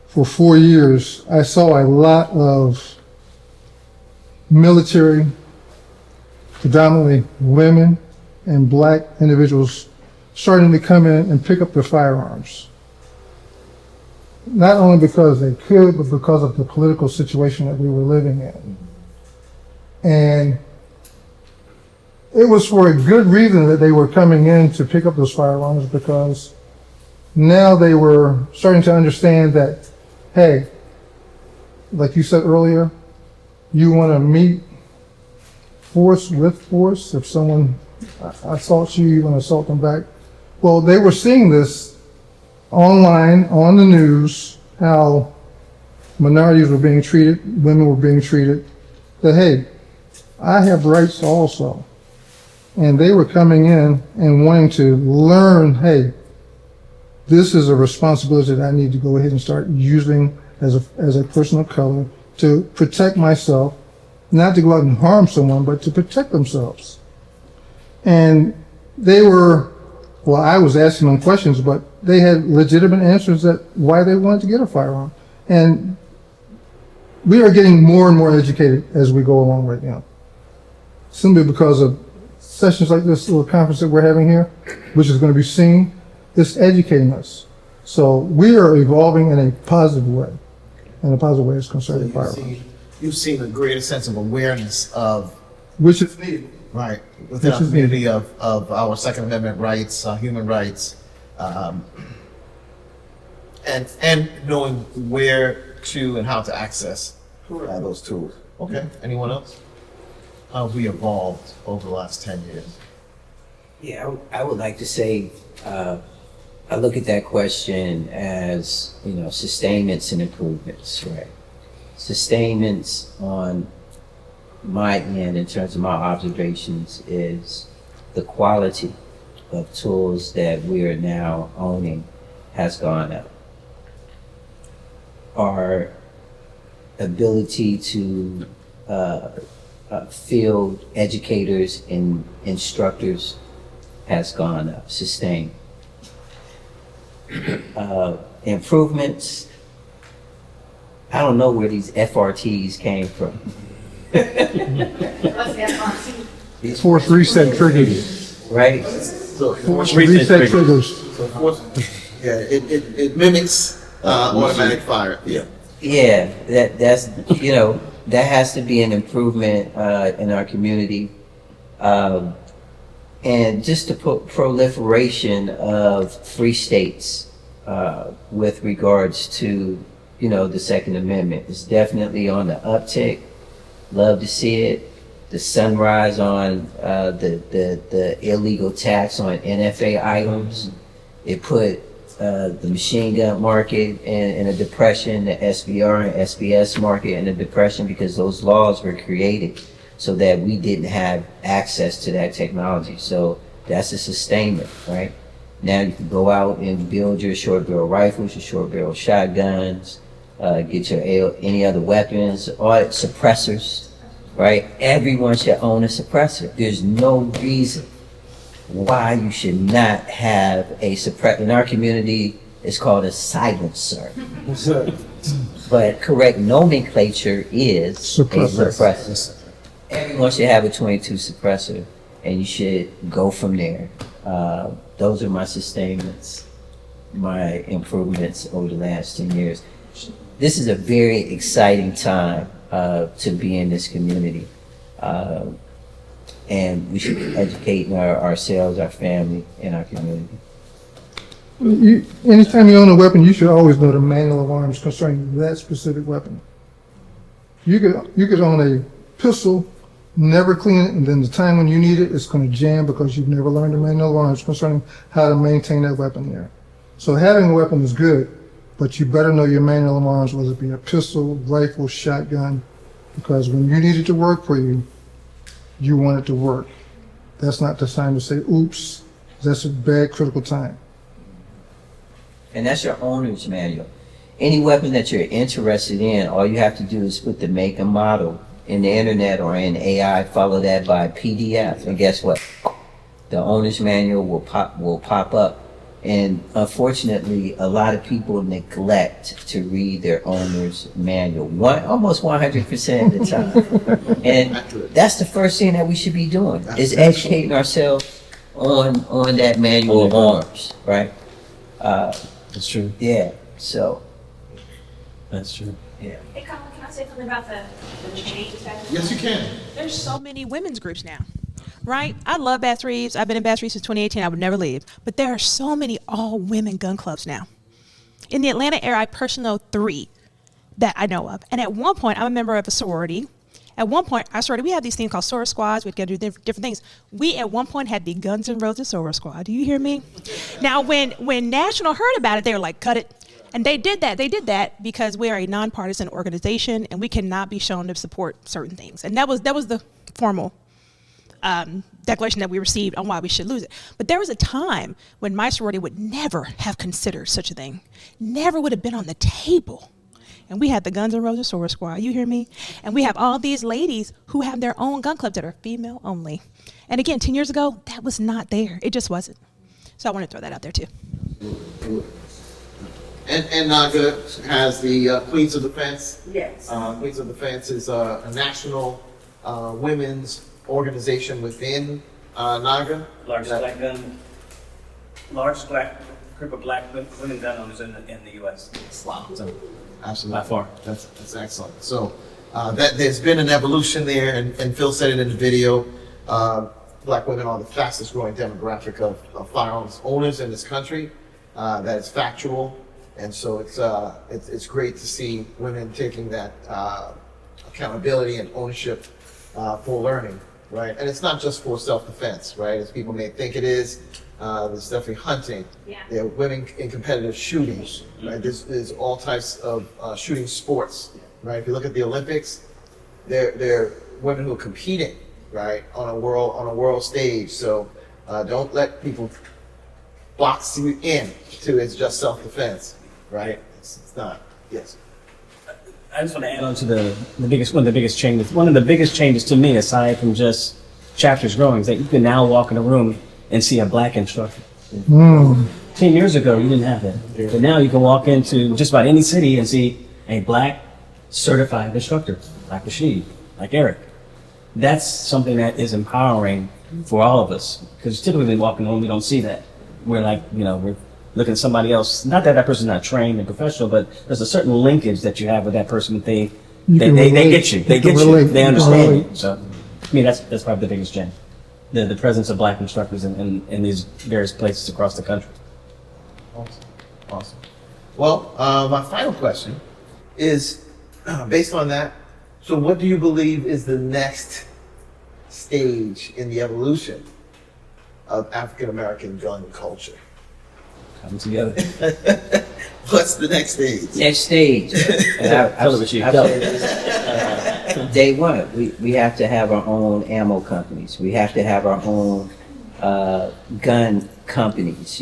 C: for 4 years, I saw a lot of military, predominantly women and Black individuals, starting to come in and pick up their firearms. Not only because they could, but because of the political situation that we were living in. And it was for a good reason that they were coming in to pick up those firearms, because now they were starting to understand that, hey, like you said earlier, you want to meet force with force. If someone assaults you, you want to assault them back. Well, they were seeing this online, on the news, how minorities were being treated, women were being treated, that, hey, I have rights also. And they were coming in and wanting to learn, hey, this is a responsibility that I need to go ahead and start using as a person of color to protect myself, not to go out and harm someone, but to protect themselves. And they were, well, I was asking them questions, but they had legitimate answers that why they wanted to get a firearm. And we are getting more and more educated as we go along right now, simply because of sessions like this little conference that we're having here, which is going to be seen. It's educating us. So we are evolving in a positive way, in a positive way as concerning firearms.
A: You've seen a greater sense of awareness of,
C: which is needed.
A: Right, within our community of our Second Amendment rights, human rights, and knowing where to and how to access those tools. Okay, anyone else? How have we evolved over the last 10 years?
F: Yeah, I would like to say, I look at that question as, sustainments and improvements, right? Sustainments on my end, in terms of my observations, is the quality of tools that we are now owning has gone up. Our ability to field educators and instructors has gone up, sustained. Improvements, I don't know where these FRTs came from.
C: Force reset triggers.
F: Right?
C: Force reset triggers.
A: So force, yeah, it mimics automatic fire. Yeah.
F: Yeah, that's that has to be an improvement in our community, and just the proliferation of free states with regards to the Second Amendment is definitely on the uptick. Love to see it. The sunrise on the illegal tax on NFA items. It put the machine gun market in a depression, the SBR and SBS market in a depression, because those laws were created so that we didn't have access to that technology. So that's a sustainment, right? Now you can go out and build your short barrel rifles, your short barrel shotguns, get your any other weapons, or suppressors, right? Everyone should own a suppressor. There's no reason why you should not have a suppressor. In our community, it's called a silencer. But correct nomenclature is a suppressor. Everyone should have a 22 suppressor, and you should go from there. Those are my sustainments, my improvements over the last 10 years. This is a very exciting time to be in this community. And we should be educating ourselves, our family, and our community.
C: Anytime you own a weapon, you should always know the manual of arms concerning that specific weapon. You could own a pistol, never clean it, and then the time when you need it, it's going to jam because you've never learned the manual of arms concerning how to maintain that weapon there. So having a weapon is good, but you better know your manual of arms, whether it be a pistol, rifle, shotgun, because when you need it to work for you, you want it to work. That's not the time to say, oops, that's a bad critical time.
F: And that's your owner's manual. Any weapon that you're interested in, all you have to do is put the make and model in the internet or in AI, follow that by PDF, and guess what? The owner's manual will pop up. And unfortunately, a lot of people neglect to read their owner's manual, almost 100% of the time. And that's the first thing that we should be doing, is educating ourselves on that manual of arms, right?
E: That's true.
F: Yeah, so.
E: That's true.
F: Yeah.
P: Hey, Colin, can I say something about the changes that?
A: Yes, you can.
H: There's so many women's groups now, right? I love Bass Reeves. I've been in Bass Reeves since 2018. I would never leave. But there are so many all-women gun clubs now. In the Atlanta area, I personally know 3 that I know of. And at one point, I'm a member of a sorority. At one point, we have these things called soror squads. We'd go do different things. We, at one point, had the Guns N' Roses soror squad. Do you hear me? Now, when National heard about it, they were like, cut it. And they did that. They did that because we are a nonpartisan organization, and we cannot be shown to support certain things. And that was the formal declaration that we received on why we should lose it. But there was a time when my sorority would never have considered such a thing, never would have been on the table. And we had the Guns N' Roses soror squad, you hear me? And we have all these ladies who have their own gun clubs that are female only. And again, 10 years ago, that was not there. It just wasn't. So I want to throw that out there too.
A: And Naga has the Queens of Defense.
G: Yes.
A: Queens of Defense is a national women's organization within Naga.
E: Largest black group of black women gun owners in the U.S.
A: Wow. So, absolutely.
E: By far.
A: That's excellent. So that there's been an evolution there, and Phil said it in the video. Black women are the fastest growing demographic of firearms owners in this country. That is factual. And so it's great to see women taking that accountability and ownership for learning, right? And it's not just for self-defense, right? As people may think it is. There's definitely hunting. Yeah. There are women in competitive shooting, right? There's all types of shooting sports, right? If you look at the Olympics, there are women who are competing, right, on a world stage. So don't let people box you in to it's just self-defense. Right? It's not. Yes.
E: I just want to add on to one of the biggest changes. One of the biggest changes to me, aside from just chapters growing, is that you can now walk in a room and see a black instructor. 10 years ago, you didn't have that. But now you can walk into just about any city and see a black certified instructor, like Rashid. like Eric. That's something that is empowering for all of us, because typically walking home, we don't see that. We're like, we're looking at somebody else. Not that that person's not trained and professional, but there's a certain linkage that you have with that person. That they get you. They get you. They understand you. So, I mean, that's probably the biggest gem. The presence of black instructors in these various places across the country.
A: Awesome. Well, my final question is, based on that, so what do you believe is the next stage in the evolution of African American gun culture?
E: Coming together.
A: What's the next stage?
F: Next stage. I've said this from day one. We have to have our own ammo companies. We have to have our own gun companies.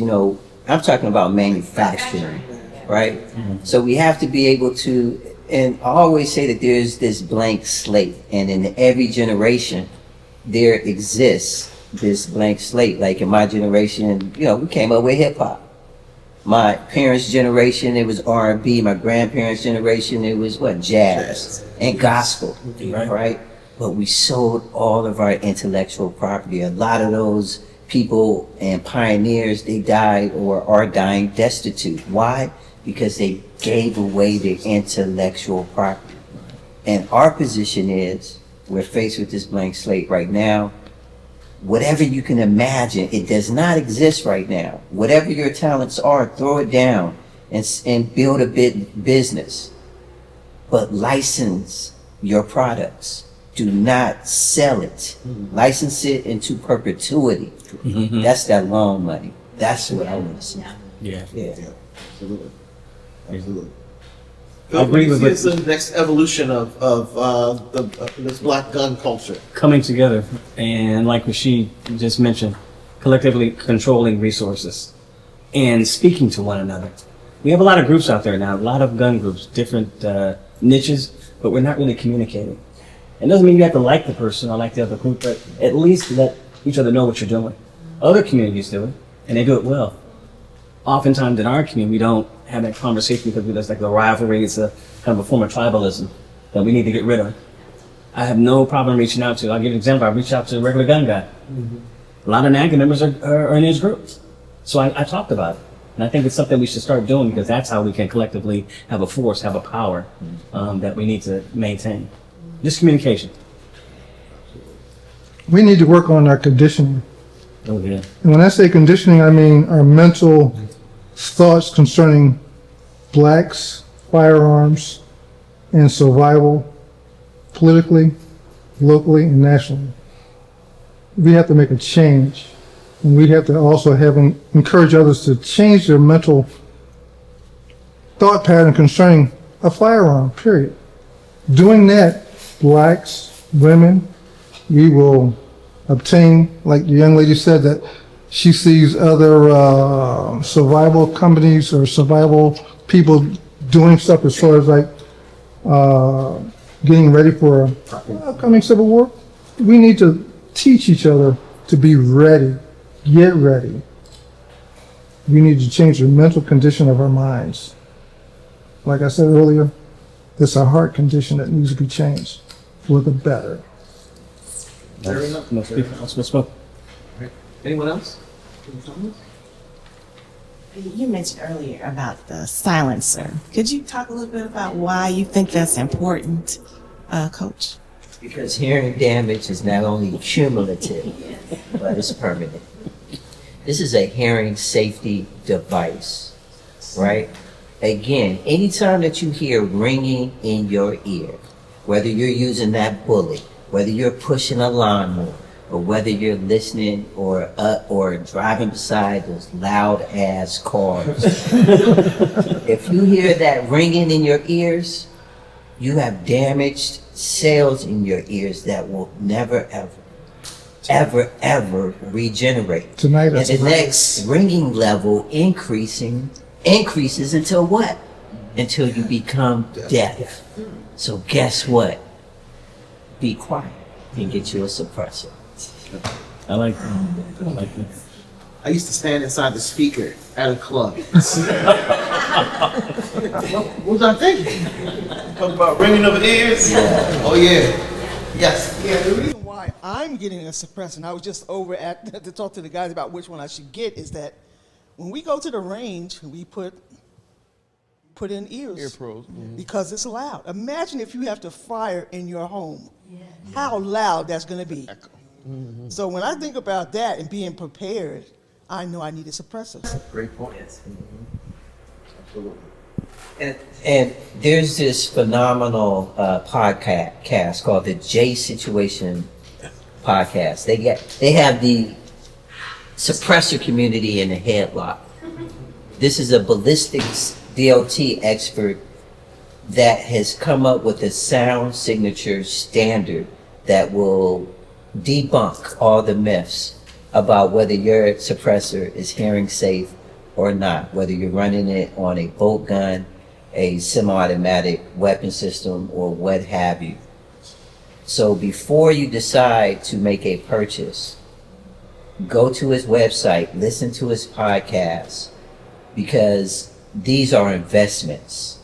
F: I'm talking about manufacturing, right? Mm-hmm. So we have to be able to, and I always say that there's this blank slate, and in every generation, there exists this blank slate. Like in my generation, we came up with hip hop. My parents' generation, it was R&B. My grandparents' generation, it was jazz and gospel, right? But we sold all of our intellectual property. A lot of those people and pioneers, they died or are dying destitute. Why? Because they gave away their intellectual property. And our position is, we're faced with this blank slate right now. Whatever you can imagine, it does not exist right now. Whatever your talents are, throw it down and build a business. But license your products. Do not sell it. License it into perpetuity. Mm-hmm. That's that long money. That's what I want to see.
E: Yeah.
A: Absolutely. Absolutely.
E: I agree with
A: this is the next evolution of this black gun culture.
E: Coming together, and like Rashid just mentioned, collectively controlling resources and speaking to one another. We have a lot of groups out there now, a lot of gun groups, different niches, but we're not really communicating. It doesn't mean you have to like the person or like the other group, but at least let each other know what you're doing. Other communities do it, and they do it well. Oftentimes in our community, we don't have that conversation because there's like the rivalry. It's a kind of a form of tribalism that we need to get rid of. I have no problem reaching out to. I'll give you an example. I reached out to a regular gun guy. Mm-hmm. A lot of NAGA members are in his groups. So I talked about it. And I think it's something we should start doing, because that's how we can collectively have a force, have a power that we need to maintain. Just communication.
C: We need to work on our conditioning.
E: Oh, yeah.
C: And when I say conditioning, I mean our mental thoughts concerning blacks, firearms, and survival, politically, locally, and nationally. We have to make a change. And we have to also encourage others to change their mental thought pattern concerning a firearm, period. Doing that, blacks, women, we will obtain, like the young lady said, that she sees other survival companies or survival people doing stuff as far as like getting ready for an upcoming civil war. We need to teach each other to be ready, get ready. We need to change the mental condition of our minds. Like I said earlier, it's a heart condition that needs to be changed for the better.
A: Anyone else?
N: You mentioned earlier about the silencer. Could you talk a little bit about why you think that's important, Coach?
F: Because hearing damage is not only cumulative, but it's permanent. This is a hearing safety device, right? Again, anytime that you hear ringing in your ear, whether you're using that bullet, whether you're pushing a lawnmower, or whether you're listening or driving beside those loud ass cars, if you hear that ringing in your ears, you have damaged cells in your ears that will never ever regenerate.
C: Tonight,
F: and the next ringing level increases until what? Until you become deaf. So guess what? Be quiet and get you a suppressor.
E: I like that.
A: I used to stand inside the speaker at a club. What was I thinking? Talking about ringing of ears?
F: Yeah.
A: Oh yeah. Yes.
Q: Yeah, the reason why I'm getting a suppressor, and I was just over at to talk to the guys about which one I should get, is that when we go to the range, we put in ears.
A: Ear pros.
Q: Because it's loud. Imagine if you have to fire in your home. How loud that's going to be. So when I think about that and being prepared, I know I need a suppressor.
A: Great point. Absolutely.
F: And there's this phenomenal podcast called the J Situation Podcast. They have the suppressor community in a headlock. This is a ballistics DOT expert that has come up with a sound signature standard that will debunk all the myths about whether your suppressor is hearing safe or not, whether you're running it on a bolt gun, a semi-automatic weapon system, or what have you. So before you decide to make a purchase, go to his website, listen to his podcast, because these are investments.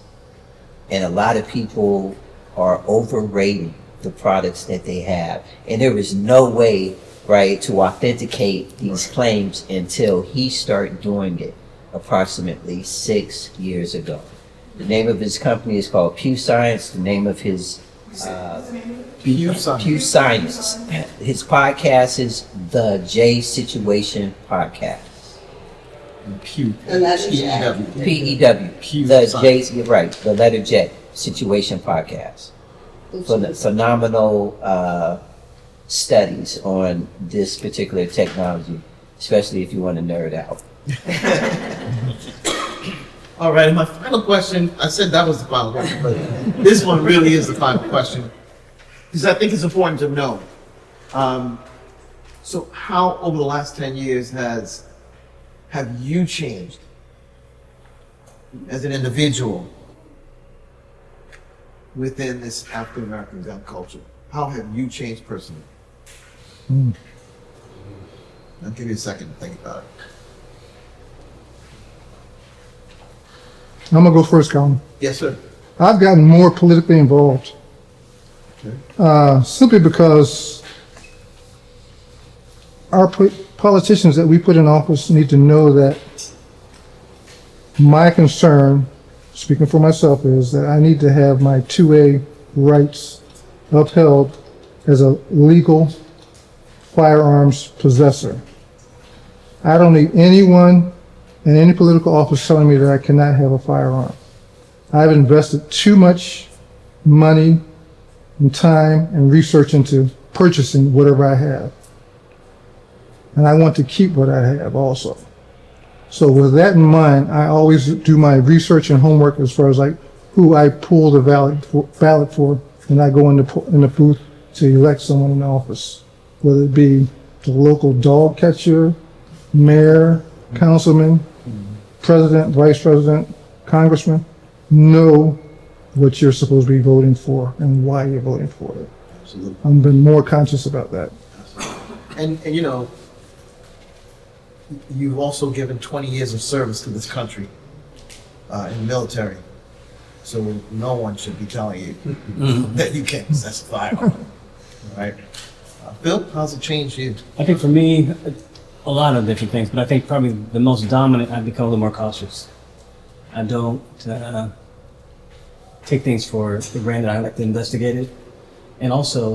F: And a lot of people are overrating the products that they have. And there is no way, right, to authenticate these claims until he started doing it approximately 6 years ago. The name of his company is called Pew Science. The name of his Pew Science. His podcast is the J Situation Podcast.
A: Pew.
O: And that's
F: PEW. The J, you're right. The letter J Situation Podcast. For the phenomenal studies on this particular technology, especially if you want to nerd out.
A: All right, and my final question, I said that was the final question, but this one really is the final question, because I think it's important to know. So how, over the last 10 years, have you changed as an individual within this African American gun culture? How have you changed personally? I'll give you a second to think about it.
C: I'm gonna go first, Colin.
A: Yes, sir.
C: I've gotten more politically involved. Simply because our politicians that we put in office need to know that my concern, speaking for myself, is that I need to have my 2A rights upheld as a legal firearms possessor. I don't need anyone in any political office telling me that I cannot have a firearm. I've invested too much money and time and research into purchasing whatever I have. And I want to keep what I have also. So with that in mind, I always do my research and homework as far as like who I pull the ballot for when I go in the booth to elect someone in office, whether it be the local dog catcher, mayor, councilman, president, vice president, congressman. Know what you're supposed to be voting for and why you're voting for it.
A: Absolutely.
C: I've been more conscious about that.
A: And you know, you've also given 20 years of service to this country in the military. So no one should be telling you that you can't possess a firearm. Right? Bill, how's it changed you?
E: I think for me, a lot of different things, but I think probably the most dominant, I've become a little more cautious. I don't take things for granted. I like to investigate it. And also,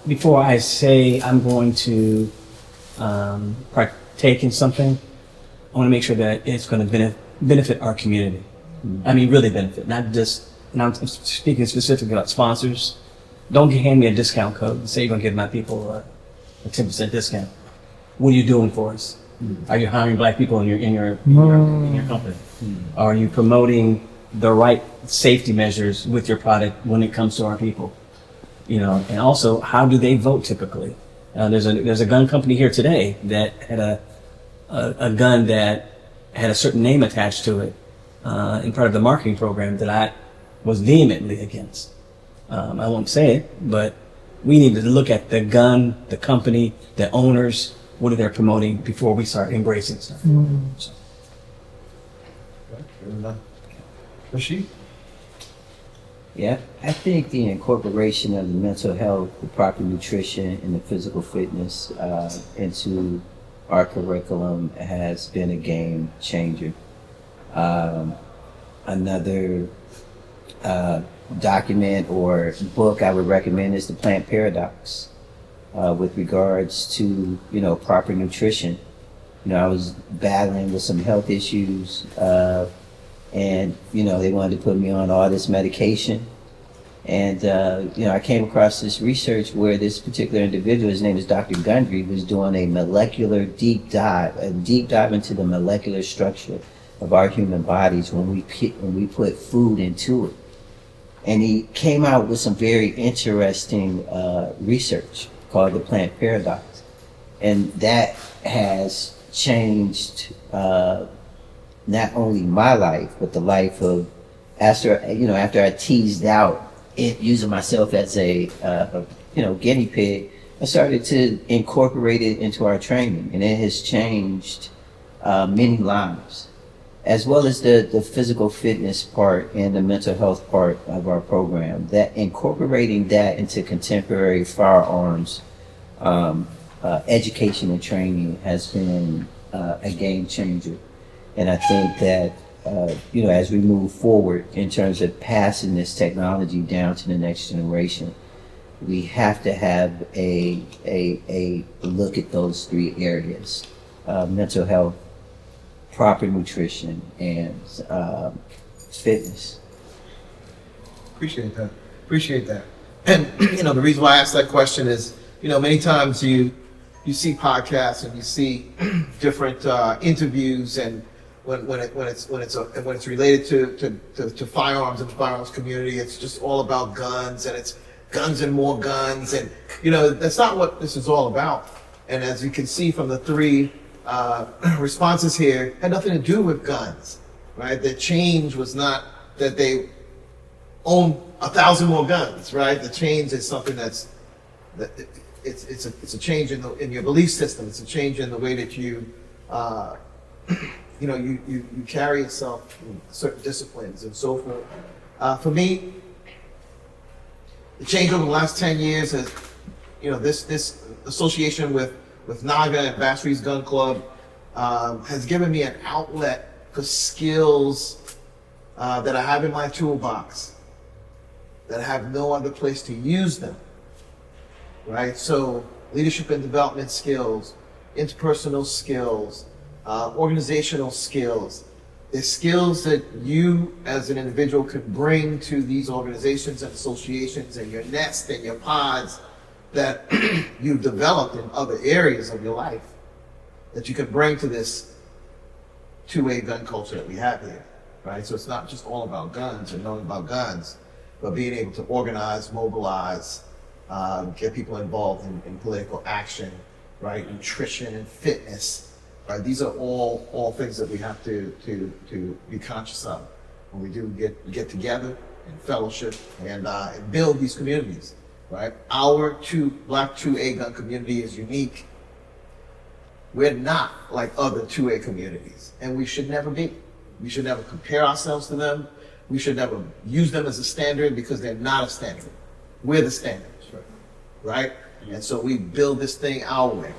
E: before I say I'm going to partake in something, I want to make sure that it's going to benefit our community. I mean, really benefit, not just, now I'm speaking specifically about sponsors. Don't hand me a discount code and say you're going to give my people a 10% discount. What are you doing for us? Are you hiring black people in your company? Are you promoting the right safety measures with your product when it comes to our people? You know, and also, how do they vote typically? There's a gun company here today that had a gun that had a certain name attached to it in part of the marketing program that I was vehemently against. I won't say it, but we need to look at the gun, the company, the owners, what are they promoting before we start embracing stuff. So.
A: Rashid?
F: Yeah, I think the incorporation of the mental health, the proper nutrition, and the physical fitness into our curriculum has been a game changer. Another document or book I would recommend is The Plant Paradox with regards to, proper nutrition. I was battling with some health issues and, they wanted to put me on all this medication. And, I came across this research where this particular individual, his name is Dr. Gundry, was doing a molecular deep dive into the molecular structure of our human bodies when we put food into it. And he came out with some very interesting research called the Plant Paradox. And that has changed not only my life, but the life of, after I teased out it, using myself as a guinea pig, I started to incorporate it into our training. And it has changed many lives, as well as the physical fitness part and the mental health part of our program. That incorporating that into contemporary firearms education and training has been a game changer. And I think that as we move forward in terms of passing this technology down to the next generation, we have to have a look at those three areas: mental health, proper nutrition, and fitness.
A: Appreciate that. And the reason why I asked that question is, many times you see podcasts and you see different interviews, and when it's related to firearms and the firearms community, it's just all about guns, and it's guns and more guns, and that's not what this is all about. And as you can see from the three responses here, had nothing to do with guns, right? The change was not that they own 1,000 more guns, right? The change is something it's a change in your belief system. It's a change in the way that you you carry yourself in certain disciplines and so forth. For me, the change over the last 10 years has, this association with NAGA and Bass Reeves Gun Club has given me an outlet for skills that I have in my toolbox that I have no other place to use them, right? So leadership and development skills, interpersonal skills, organizational skills. They're skills that you as an individual could bring to these organizations and associations and your nest and your pods that you've developed in other areas of your life that you could bring to this two-way gun culture that we have here, right? So it's not just all about guns and knowing about guns, but being able to organize, mobilize, get people involved in political action, right? Nutrition and fitness. Right, these are all things that we have to be conscious of when we do get together and fellowship and build these communities. Right, our Black 2A gun community is unique. We're not like other 2A communities, and we should never be. We should never compare ourselves to them. We should never use them as a standard, because they're not a standard. We're the standard, right? And so we build this thing our way.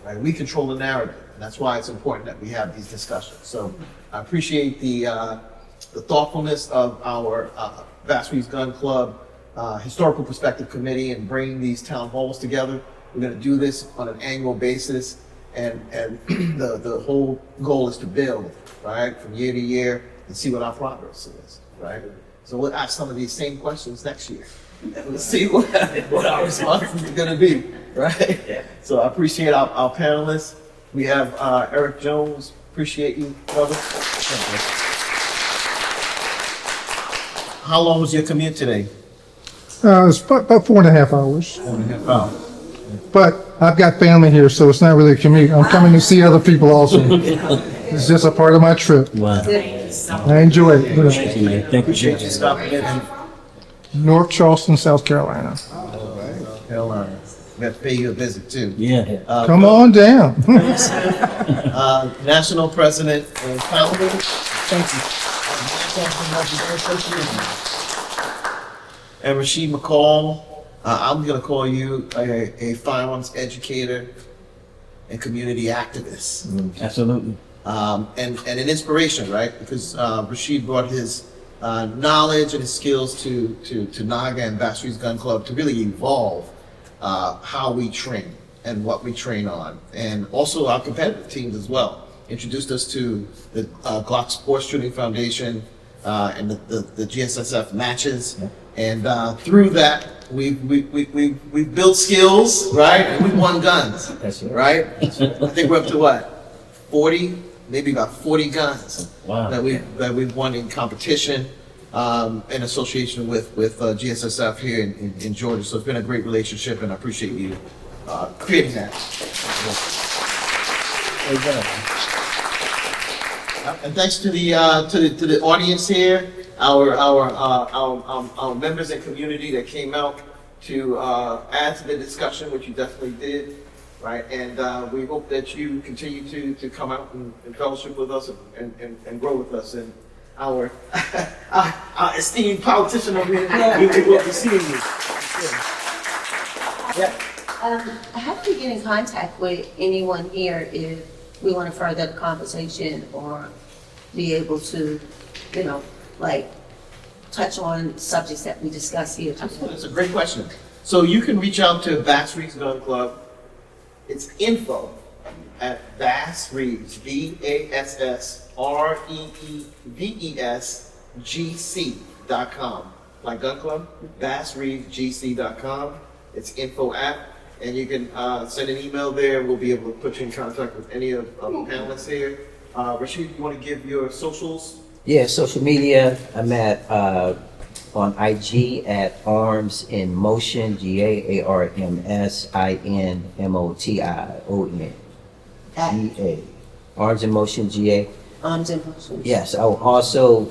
A: Right, we control the narrative. And that's why it's important that we have these discussions. So I appreciate the thoughtfulness of our Bass Reeves Gun Club Historical Perspective Committee and bringing these town halls together. We're going to do this on an annual basis, and the whole goal is to build, right, from year to year and see what our progress is, right? So we'll ask some of these same questions next year, and we'll see what our responses are going to be, right? So I appreciate our panelists. We have Eric Jones. Appreciate you, brother. How long was your commute today?
C: It's about 4.5 hours.
A: 4.5 hours.
C: But I've got family here, so it's not really a commute. I'm coming to see other people also. It's just a part of my trip.
E: Wow.
C: I enjoy it.
E: Thank you, man. Thank you.
A: Appreciate you stopping in.
C: North Charleston, South Carolina.
A: Carolina. We have to pay you a visit too.
E: Yeah.
C: Come on down.
A: National President and Founder.
E: Thank you.
A: Association. And Rasheed McCall, I'm going to call you a firearms educator and community activist.
E: Absolutely.
A: And an inspiration, right? Because Rasheed brought his knowledge and his skills to NAGA and Bass Reeves Gun Club to really evolve how we train and what we train on. And also our competitive teams as well. Introduced us to the Glock Sports Shooting Foundation and the GSSF matches. And through that, we've built skills, right? And we've won guns, right? I think we're up to what, 40, maybe about 40 guns that we've won in competition in association with GSSF here in Georgia. So it's been a great relationship, and I appreciate you creating that. And thanks to the audience here, our members and community that came out to add to the discussion, which you definitely did, right? And we hope that you continue to come out and fellowship with us and grow with us. And our esteemed politician over here, we will be seeing you.
O: Yeah. How do we get in contact with anyone here if we want to further the conversation or be able to, like, touch on subjects that we discussed here?
A: That's a great question. So you can reach out to Bass Reeves Gun Club. It's info@Bass Reeves, BassReevesGC.com. Like Gun Club, BassReevesGC.com. It's info@, and you can send an email there, and we'll be able to put you in contact with any of the panelists here. Rasheed, you want to give your socials?
F: Yeah, social media. I'm at on IG at Arms in Motion, GARMSINMOTION. GA. Arms in Motion, GA.
O: Arms in Motion.
F: Yes, I will also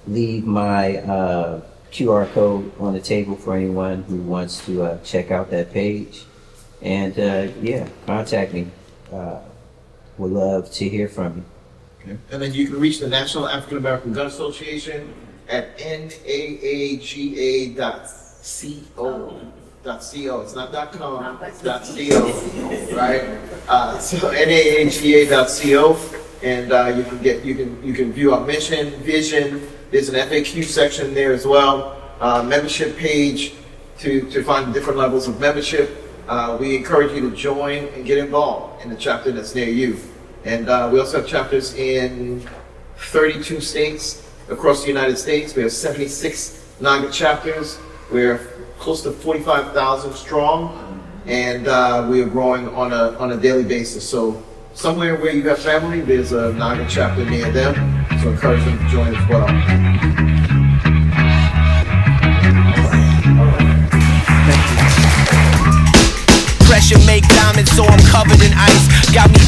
F: leave my QR code on the table for anyone who wants to check out that page. And yeah, contact me. Would love to hear from you.
A: Okay. And then you can reach the National African American Gun Association at naaga.co. It's not .com, it's .co, right? So naaga.co, and you can view our mission, vision. There's an FAQ section there as well. Membership page to find different levels of membership. We encourage you to join and get involved in the chapter that's near you. And we also have chapters in 32 states across the United States. We have 76 NAGA chapters. We're close to 45,000 strong, and we are growing on a daily basis. So somewhere where you have family, there's a NAGA chapter near them. So encourage them to join as well.
R: Pressure make diamonds, so I'm covered in ice. Got me